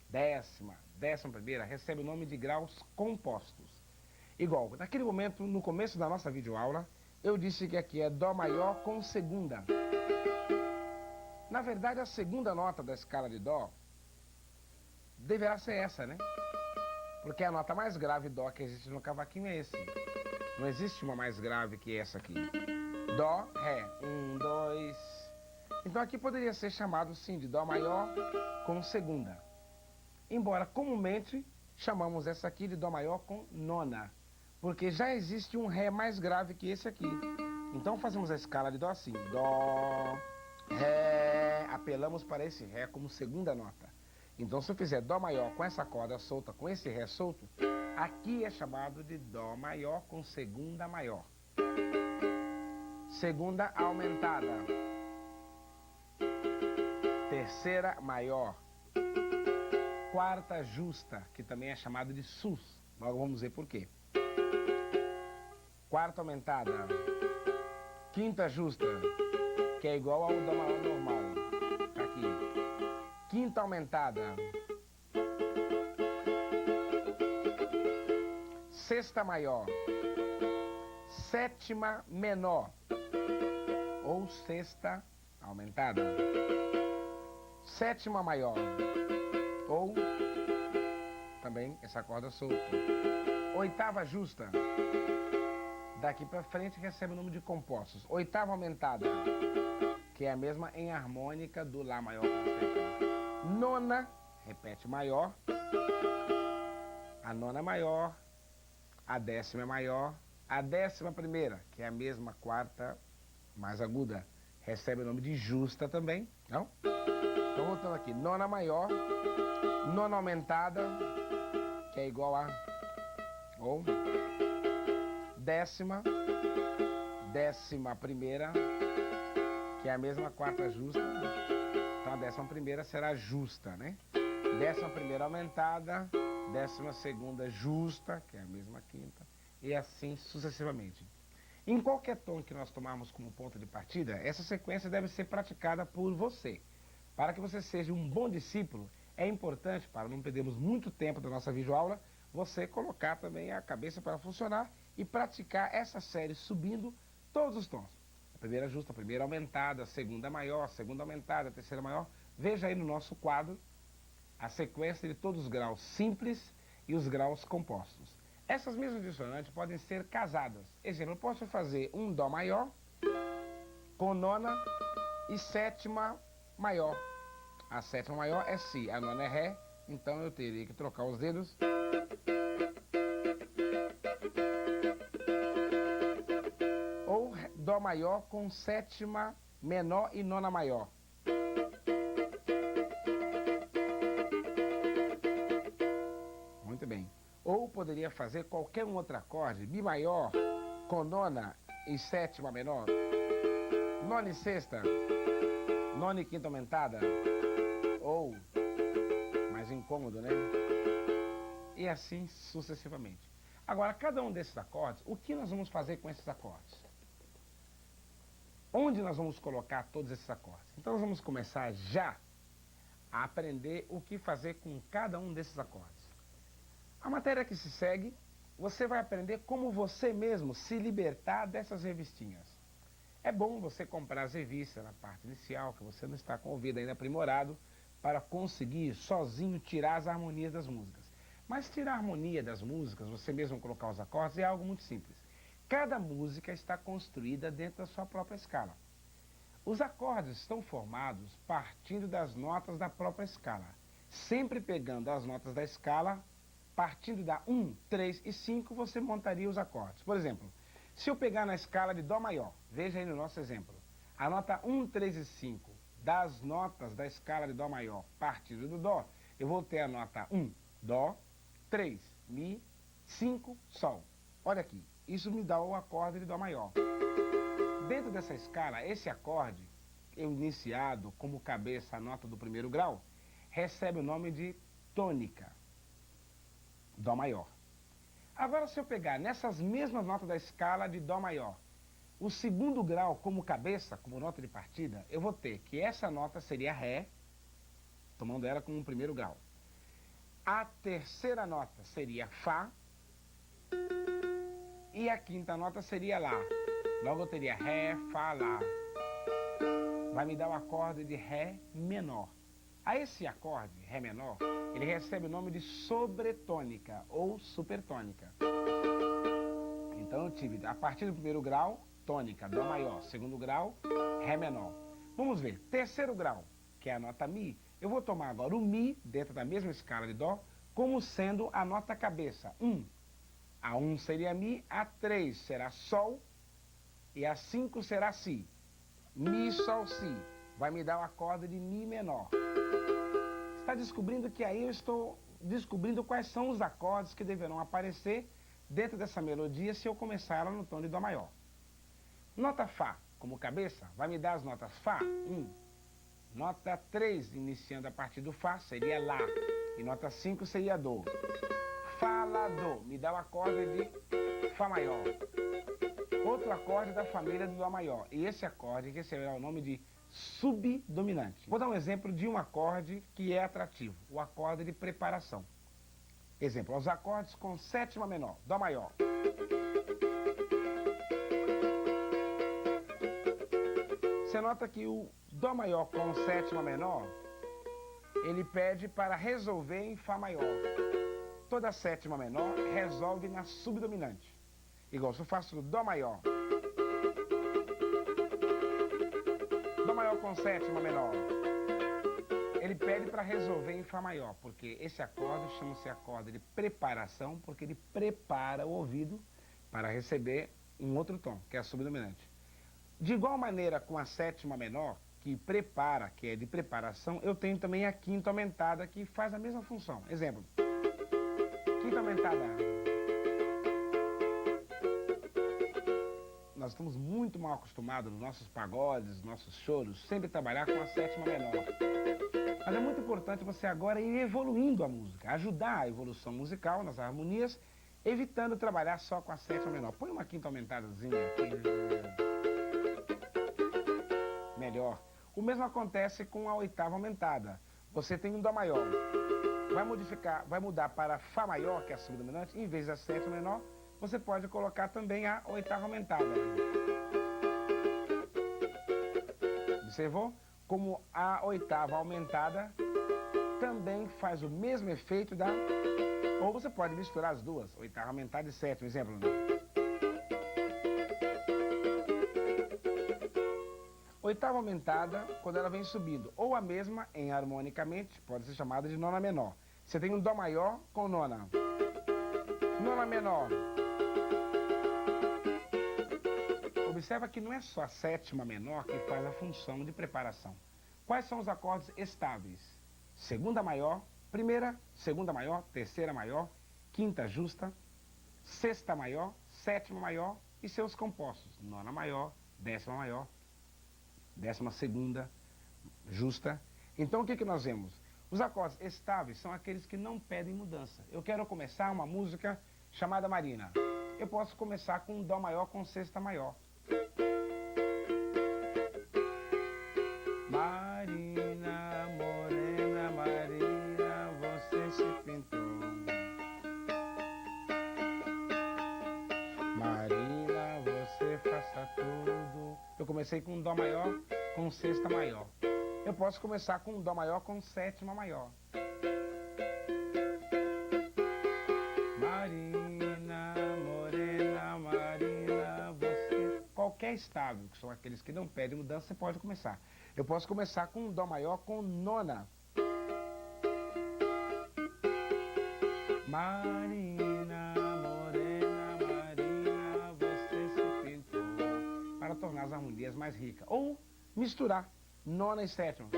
décima, décima primeira, recebe o nome de graus compostos. Igual, naquele momento, no começo da nossa videoaula, eu disse que aqui é Dó maior com segunda. Na verdade, a segunda nota da escala de Dó deverá ser essa, né? Porque a nota mais grave Dó que existe no cavaquinho é esse. Não existe uma mais grave que essa aqui. Dó, Ré. 1, 2. Então aqui poderia ser chamado, sim, de Dó maior com segunda. Embora comumente chamamos essa aqui de Dó maior com nona, porque já existe um Ré mais grave que esse aqui. Então fazemos a escala de Dó assim, Dó, Ré, apelamos para esse Ré como segunda nota. Então se eu fizer Dó maior com essa corda solta, com esse Ré solto, aqui é chamado de Dó maior com segunda maior. Segunda aumentada. Terceira maior. Quarta justa, que também é chamado de sus. Logo vamos ver por quê. Quarta aumentada. Quinta justa, que é igual ao Dó maior normal. Tá aqui. Quinta aumentada. Sexta maior. Sétima menor. Ou sexta aumentada. Sétima maior. Ou também essa corda solta. Oitava justa. Daqui para frente recebe o nome de compostos. Oitava aumentada, que é a mesma em harmônica do Lá maior com sétima. Nona, repete maior. A nona maior. A décima maior. A décima primeira, que é a mesma quarta mais aguda, recebe o nome de justa também. Não? Então voltando aqui. Nona maior. Nona aumentada, que é igual a, ou décima, décima primeira, que é a mesma quarta justa. Então a décima primeira será justa, né? Décima primeira aumentada, décima segunda justa, que é a mesma quinta, e assim sucessivamente. Em qualquer tom que nós tomarmos como ponto de partida, essa sequência deve ser praticada por você. Para que você seja um bom discípulo, é importante, para não perdermos muito tempo da nossa videoaula, você colocar também a cabeça para funcionar e praticar essa série subindo todos os tons. A primeira justa, a primeira aumentada, a segunda maior, a segunda aumentada, a terceira maior. Veja aí no nosso quadro a sequência de todos os graus simples e os graus compostos. Essas mesmas dissonantes podem ser casadas. Exemplo, eu posso fazer um Dó maior com nona e sétima maior. A sétima maior é Si, a nona é Ré, então eu teria que trocar os dedos. Ou Dó maior com sétima menor e nona maior. Muito bem. Ou poderia fazer qualquer um outro acorde, Mi maior com nona e sétima menor. Nona e sexta, nona e quinta aumentada. Ou, mais incômodo, né? E assim sucessivamente. Agora, cada um desses acordes, o que nós vamos fazer com esses acordes? Onde nós vamos colocar todos esses acordes? Então nós vamos começar já a aprender o que fazer com cada um desses acordes. A matéria que se segue, você vai aprender como você mesmo se libertar dessas revistinhas. É bom você comprar as revistas na parte inicial, que você não está com o ouvido ainda aprimorado, para conseguir sozinho tirar as harmonias das músicas. Mas tirar a harmonia das músicas, você mesmo colocar os acordes, é algo muito simples. Cada música está construída dentro da sua própria escala. Os acordes estão formados partindo das notas da própria escala, sempre pegando as notas da escala, partindo da 1, 3 e 5, você montaria os acordes. Por exemplo, se eu pegar na escala de Dó maior, veja aí no nosso exemplo, a nota 1, 3 e 5, das notas da escala de Dó maior partindo do Dó, eu vou ter a nota 1, Dó, 3, Mi, 5, Sol. Olha aqui, isso me dá o acorde de Dó maior. Dentro dessa escala, esse acorde, iniciado como cabeça a nota do primeiro grau, recebe o nome de tônica, Dó maior. Agora, se eu pegar nessas mesmas notas da escala de Dó maior, o segundo grau como cabeça, como nota de partida, eu vou ter que essa nota seria Ré, tomando ela como um primeiro grau. A terceira nota seria Fá. E a quinta nota seria Lá. Logo eu teria Ré, Fá, Lá. Vai me dar o acorde de Ré menor. A esse acorde, Ré menor, ele recebe o nome de sobretônica ou supertônica. Então eu tive, a partir do primeiro grau, tônica, Dó maior. Segundo grau, Ré menor. Vamos ver, terceiro grau, que é a nota Mi. Eu vou tomar agora o Mi, dentro da mesma escala de Dó, como sendo a nota cabeça. A 1 seria Mi, a 3 será Sol e a 5 será Si. Mi, Sol, Si. Vai me dar o acorde de Mi menor. Está descobrindo que aí eu estou descobrindo quais são os acordes que deverão aparecer dentro dessa melodia se eu começar ela no tom de Dó maior. Nota Fá, como cabeça, vai me dar as notas Fá, 1. Nota 3, iniciando a partir do Fá, seria Lá. E nota 5 seria Dó. Fá, Lá, Dó, me dá o acorde de Fá maior. Outro acorde da família do Dó maior. E esse acorde receberá o nome de subdominante. Vou dar um exemplo de um acorde que é atrativo, o acorde de preparação. Exemplo, os acordes com sétima menor, Dó maior. Você nota que o Dó maior com sétima menor, ele pede para resolver em Fá maior. Toda sétima menor resolve na subdominante. Igual se eu faço Dó maior. Dó maior com sétima menor. Ele pede para resolver em Fá maior, porque esse acorde chama-se acorde de preparação, porque ele prepara o ouvido para receber um outro tom, que é a subdominante. De igual maneira com a sétima menor, que prepara, que é de preparação, eu tenho também a quinta aumentada, que faz a mesma função. Exemplo. Quinta aumentada. Nós estamos muito mal acostumados nos nossos pagodes, nos nossos choros, sempre trabalhar com a sétima menor. Mas é muito importante você agora ir evoluindo a música, ajudar a evolução musical nas harmonias, evitando trabalhar só com a sétima menor. Põe uma quinta aumentadazinha aqui. Melhor. O mesmo acontece com a oitava aumentada. Você tem um Dó maior. Vai mudar para Fá maior, que é a subdominante, em vez da sétima menor, você pode colocar também a oitava aumentada. Observou? Como a oitava aumentada também faz o mesmo efeito da... Ou você pode misturar as duas, oitava aumentada e sétima, exemplo. Oitava aumentada, quando ela vem subindo, ou a mesma em harmonicamente, pode ser chamada de nona menor. Você tem um Dó maior com nona. Nona menor. Observa que não é só a sétima menor que faz a função de preparação. Quais são os acordes estáveis? Segunda maior, primeira, segunda maior, terceira maior, quinta justa, sexta maior, sétima maior e seus compostos. Nona maior, décima segunda, justa. Então o que nós vemos? Os acordes estáveis são aqueles que não pedem mudança. Eu quero começar uma música chamada Marina. Eu posso começar com um Dó maior com sexta maior. Marina, morena, Marina, você se pintou. Marina, você faça tudo. Eu comecei com um Dó maior com sexta maior. Eu posso começar com um Dó maior com sétima maior. Marina, morena, Marina, você... Qualquer estável, que são aqueles que não pedem mudança, você pode começar. Eu posso começar com um Dó maior com nona. Marina, morena, Marina, você se pintou. Para tornar as harmonias mais ricas. Ou misturar nona e sétima.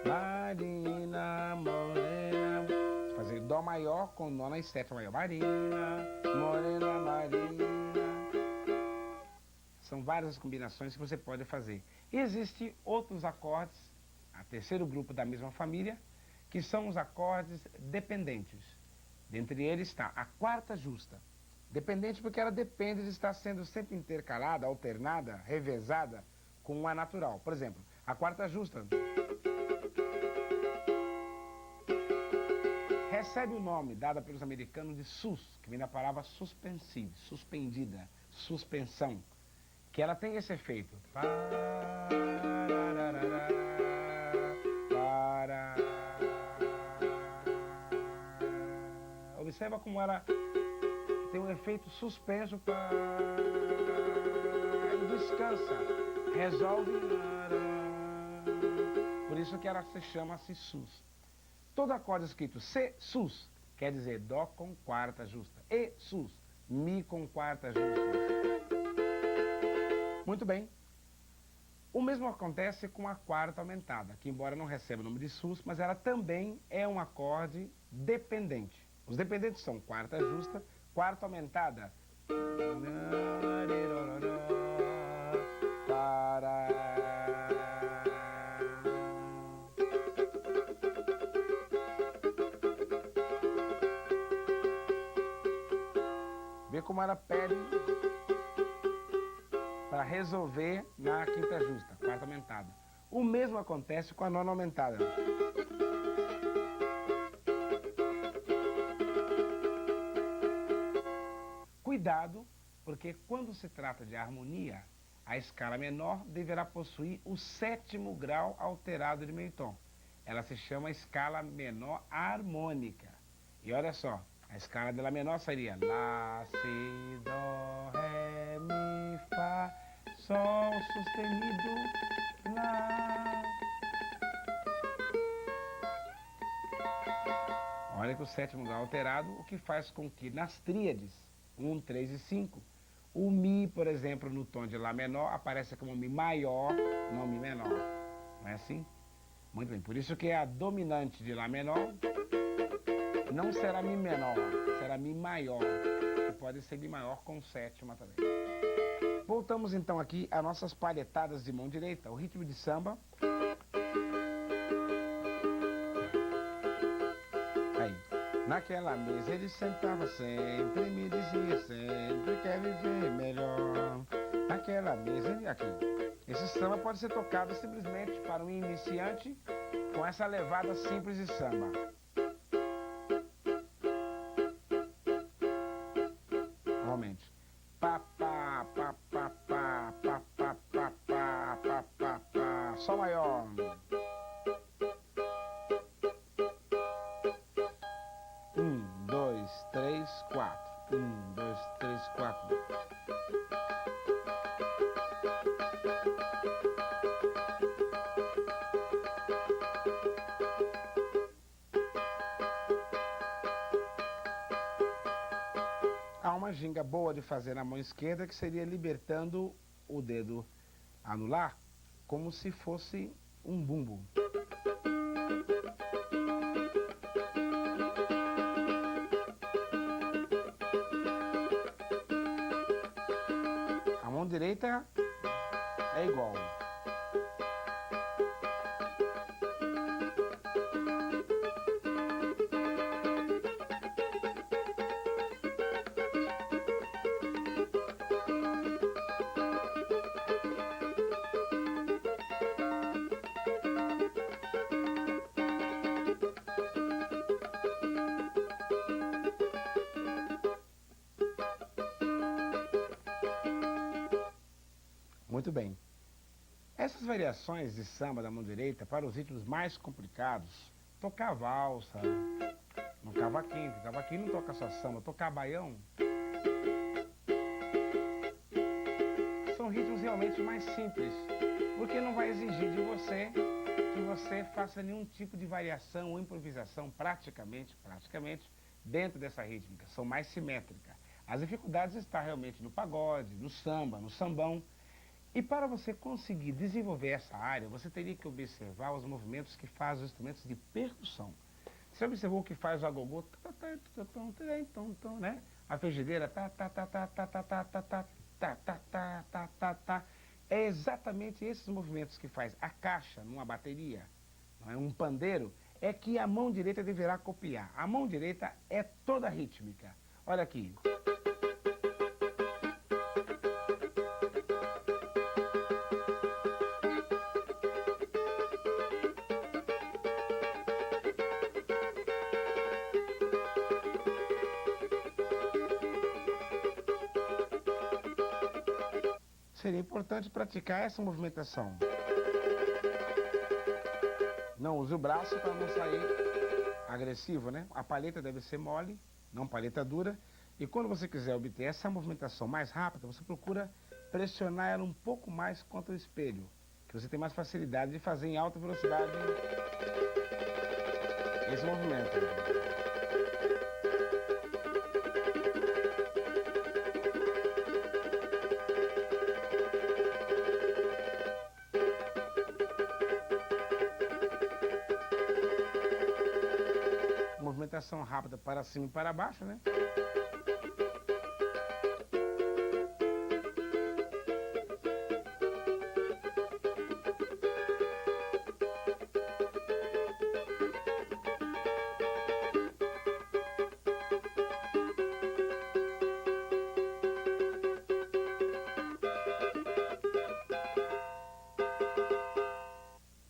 Marina, morena. Fazer Dó maior com nona e sétima maior. Marina, morena, Marina. São várias as combinações que você pode fazer. E existem outros acordes, a terceiro grupo da mesma família, que são os acordes dependentes. Dentre eles está a quarta justa. Dependente porque ela depende de estar sendo sempre intercalada, alternada, revezada com a natural. Por exemplo, a quarta justa recebe o nome dado pelos americanos de sus, que vem da palavra suspensive, suspendida, suspensão, que ela tem esse efeito. Observa como ela tem um efeito suspenso para... Ele descansa, resolve. Por isso que ela se chama-se sus. Todo acorde escrito C, sus, quer dizer Dó com quarta justa. E, sus, Mi com quarta justa. Muito bem. O mesmo acontece com a quarta aumentada, que embora não receba o nome de sus, mas ela também é um acorde dependente. Os dependentes são quarta justa, quarta aumentada. Vê como ela pede para resolver na quinta justa, quarta aumentada. O mesmo acontece com a nona aumentada. Cuidado, porque quando se trata de harmonia, a escala menor deverá possuir o sétimo grau alterado de meio tom. Ela se chama escala menor harmônica. E olha só, a escala dela menor seria Lá, Si, Dó, Ré, Mi, Fá, Sol sustenido, Lá. Olha que o sétimo grau alterado, o que faz com que nas tríades 1, 3 e 5, o Mi, por exemplo, no tom de Lá menor, aparece como Mi maior, não Mi menor. Não é assim? Muito bem, por isso que a dominante de Lá menor não será Mi menor, será Mi maior, que pode ser Mi maior com sétima também. Voltamos então aqui às nossas palhetadas de mão direita, o ritmo de samba. Aí. Naquela mesa ele sentava sempre, me dizia sempre, quer viver melhor. Naquela mesa, aqui. Esse samba pode ser tocado simplesmente para um iniciante com essa levada simples de samba. Normalmente. Pá, pá, pá, pá, pá, pá, pá, pá, pá, pá, pá, pá. Sol maior. Um, dois, três, quatro. Um, dois, três, quatro. Há uma ginga boa de fazer na mão esquerda, que seria libertando o dedo anular, como se fosse um bumbo. A mão direita é igual. Muito bem. Essas variações de samba da mão direita para os ritmos mais complicados, tocar valsa, no cavaquinho, o cavaquinho não toca só samba, tocar baião, são ritmos realmente mais simples, porque não vai exigir de você que você faça nenhum tipo de variação ou improvisação praticamente, dentro dessa rítmica, são mais simétricas. As dificuldades estão realmente no pagode, no samba, no sambão. E para você conseguir desenvolver essa área, você teria que observar os movimentos que fazem os instrumentos de percussão. Você observou o que faz o agogô, né? A frigideira, é exatamente esses movimentos que faz a caixa numa bateria, não é? Um pandeiro, é que a mão direita deverá copiar. A mão direita é toda rítmica. Olha aqui. Seria importante praticar essa movimentação. Não use o braço para não sair agressivo, né? A palheta deve ser mole, não palheta dura. E quando você quiser obter essa movimentação mais rápida, você procura pressionar ela um pouco mais contra o espelho, que você tem mais facilidade de fazer em alta velocidade esse movimento. Movimentação rápida para cima e para baixo, né?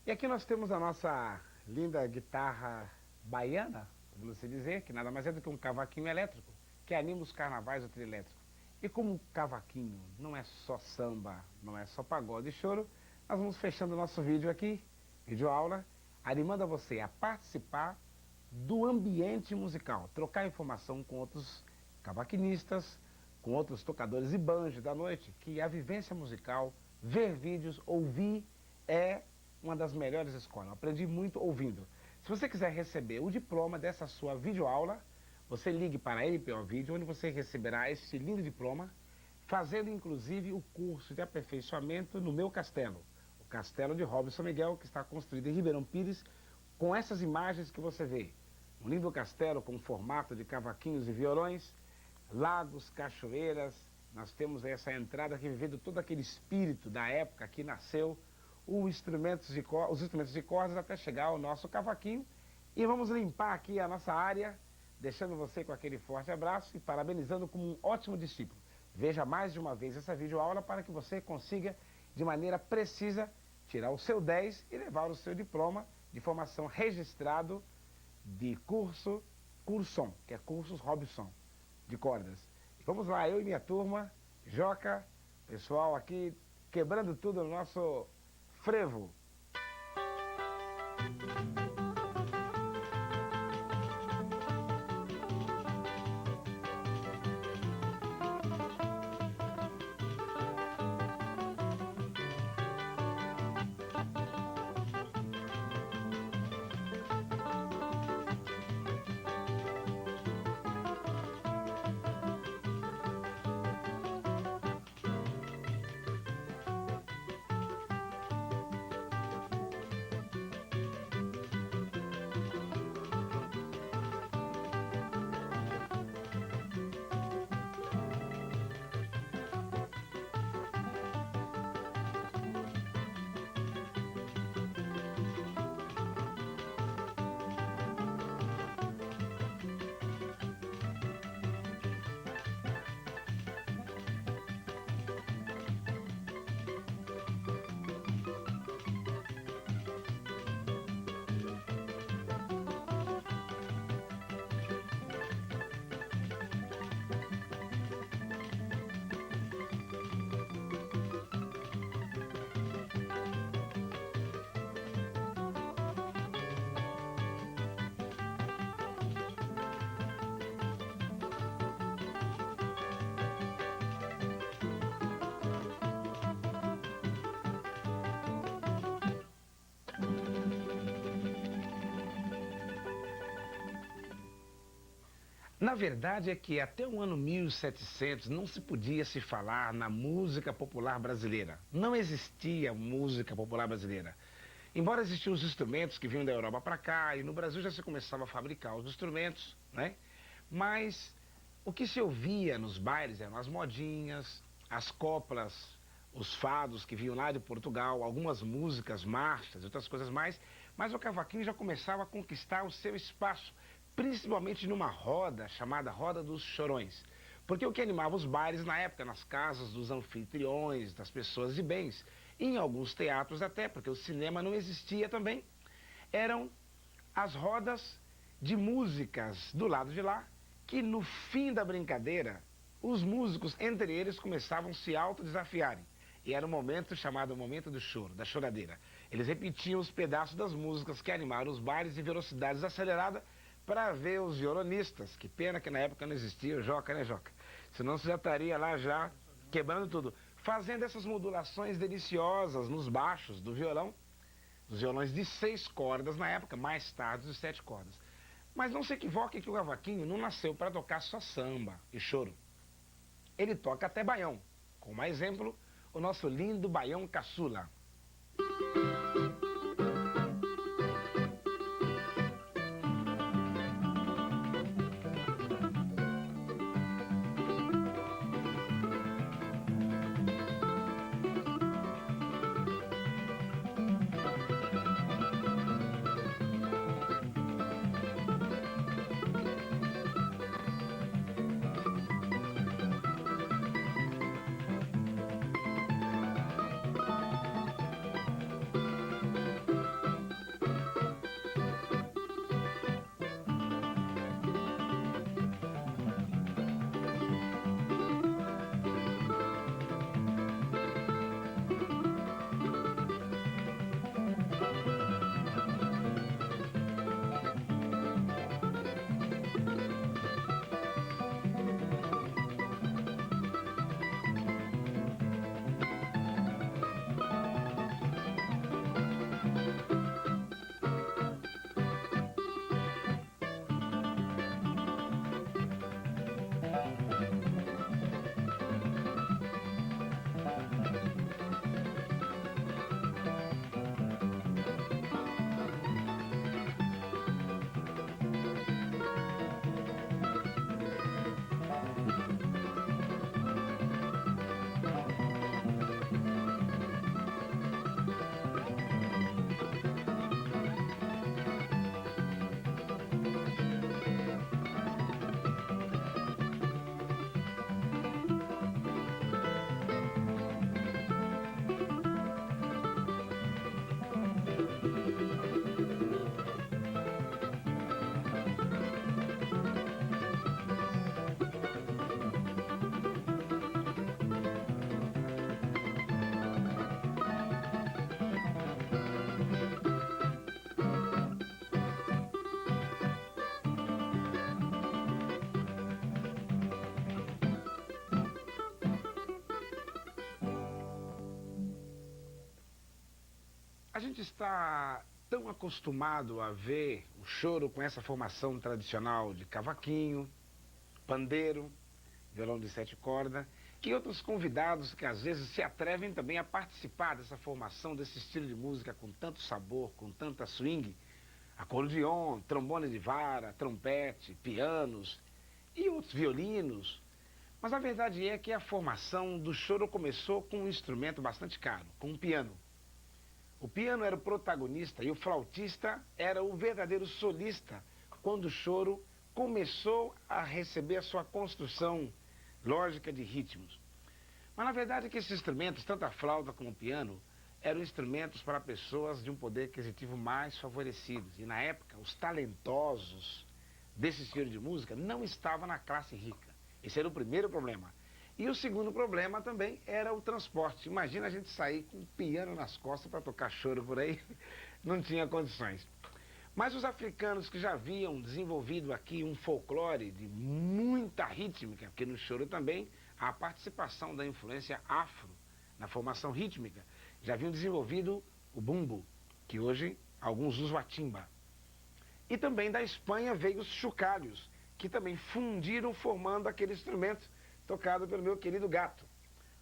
E aqui nós temos a nossa linda guitarra baiana, vamos dizer, que nada mais é do que um cavaquinho elétrico, que anima os carnavais do trio elétrico. E como o cavaquinho não é só samba, não é só pagode e choro, nós vamos fechando o nosso vídeo aqui, vídeo aula, animando a você a participar do ambiente musical, trocar informação com outros cavaquinistas, com outros tocadores e banjo da noite, que a vivência musical, ver vídeos, ouvir é uma das melhores escolas. Eu aprendi muito ouvindo. Se você quiser receber o diploma dessa sua videoaula, você ligue para a NPO Vídeo, onde você receberá esse lindo diploma, fazendo inclusive o curso de aperfeiçoamento no meu castelo, o Castelo de Robson Miguel, que está construído em Ribeirão Pires, com essas imagens que você vê. Um lindo castelo com formato de cavaquinhos e violões, lagos, cachoeiras. Nós temos essa entrada que vivendo todo aquele espírito da época que nasceu, os instrumentos de cordas até chegar ao nosso cavaquinho. E vamos limpar aqui a nossa área, deixando você com aquele forte abraço e parabenizando como um ótimo discípulo. Veja mais de uma vez essa videoaula para que você consiga, de maneira precisa, tirar o seu 10 e levar o seu diploma de formação registrado de Curson, que é Cursos Robson, de cordas. E vamos lá, eu e minha turma, Joca, pessoal aqui, quebrando tudo no nosso frevo. Na verdade é que até o ano 1700 não se podia se falar na música popular brasileira. Não existia música popular brasileira. Embora existiam os instrumentos que vinham da Europa para cá, e no Brasil já se começava a fabricar os instrumentos, né? Mas o que se ouvia nos bailes eram as modinhas, as coplas, os fados que vinham lá de Portugal, algumas músicas, marchas, outras coisas mais, mas o cavaquinho já começava a conquistar o seu espaço, principalmente numa roda chamada Roda dos Chorões. Porque o que animava os bailes na época, nas casas dos anfitriões, das pessoas de bens, e em alguns teatros até, porque o cinema não existia também, eram as rodas de músicas do lado de lá, que no fim da brincadeira, os músicos entre eles começavam a se autodesafiarem. E era um momento chamado momento do choro, da choradeira. Eles repetiam os pedaços das músicas que animaram os bailes em velocidades aceleradas, para ver os violonistas. Que pena que na época não existia o Joca, né, Joca? Senão você já estaria lá já quebrando tudo. Fazendo essas modulações deliciosas nos baixos do violão, os violões de 6 cordas na época, mais tarde os 7 cordas. Mas não se equivoque que o cavaquinho não nasceu para tocar só samba e choro. Ele toca até baião. Como exemplo, o nosso lindo baião caçula. A gente está tão acostumado a ver o choro com essa formação tradicional de cavaquinho, pandeiro, violão de 7 cordas, que outros convidados que às vezes se atrevem também a participar dessa formação, desse estilo de música com tanto sabor, com tanta swing, acordeon, trombone de vara, trompete, pianos e outros violinos. Mas a verdade é que a formação do choro começou com um instrumento bastante caro, com um piano. O piano era o protagonista e o flautista era o verdadeiro solista quando o choro começou a receber a sua construção lógica de ritmos. Mas na verdade é que esses instrumentos, tanto a flauta como o piano, eram instrumentos para pessoas de um poder aquisitivo mais favorecidos. E na época, os talentosos desse estilo de música não estavam na classe rica. Esse era o primeiro problema. E o segundo problema também era o transporte. Imagina a gente sair com um piano nas costas para tocar choro por aí, não tinha condições. Mas os africanos que já haviam desenvolvido aqui um folclore de muita rítmica, porque no choro também há a participação da influência afro na formação rítmica, já haviam desenvolvido o bumbo, que hoje alguns usam a timba. E também da Espanha veio os chocalhos, que também fundiram formando aquele instrumento tocado pelo meu querido Gato.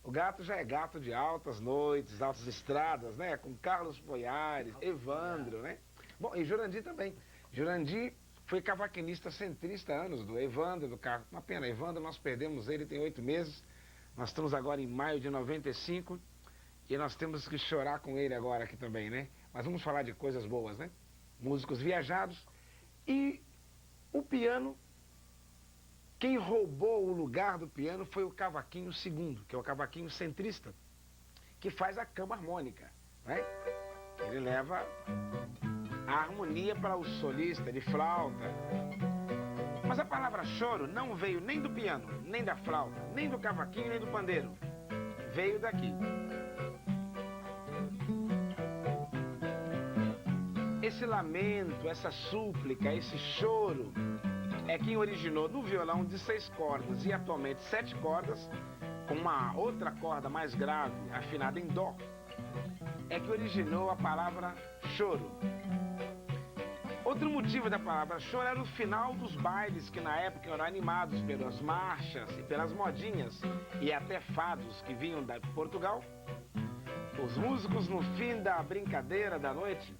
O Gato já é gato de altas noites, altas estradas, né? Com Carlos Poiares, Evandro, né? Bom, e Jurandir também. Jurandir foi cavaquinista centrista há anos, do Evandro, do Carlos. Uma pena, Evandro, nós perdemos ele tem 8 meses. Nós estamos agora em maio de 95 e nós temos que chorar com ele agora aqui também, né? Mas vamos falar de coisas boas, né? Músicos viajados. E o piano, quem roubou o lugar do piano foi o cavaquinho segundo, que é o cavaquinho centrista, que faz a cama harmônica, né? Ele leva a harmonia para o solista de flauta. Mas a palavra choro não veio nem do piano, nem da flauta, nem do cavaquinho, nem do pandeiro. Veio daqui. Esse lamento, essa súplica, esse choro é quem originou no violão de 6 cordas e atualmente 7 cordas, com uma outra corda mais grave, afinada em dó, é que originou a palavra choro. Outro motivo da palavra choro era o final dos bailes que na época eram animados pelas marchas e pelas modinhas e até fados que vinham de Portugal. Os músicos, no fim da brincadeira da noite,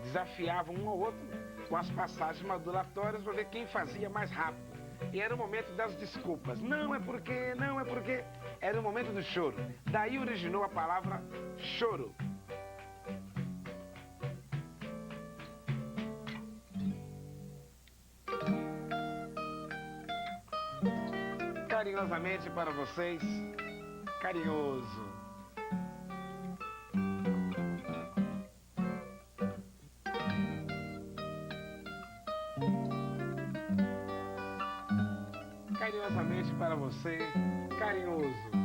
desafiavam um ao outro com as passagens modulatórias para ver quem fazia mais rápido. E era o momento das desculpas. Não é porque, não é porque. Era o momento do choro. Daí originou a palavra choro. Carinhosamente para vocês, carinhoso. Carinhosamente para você, carinhoso.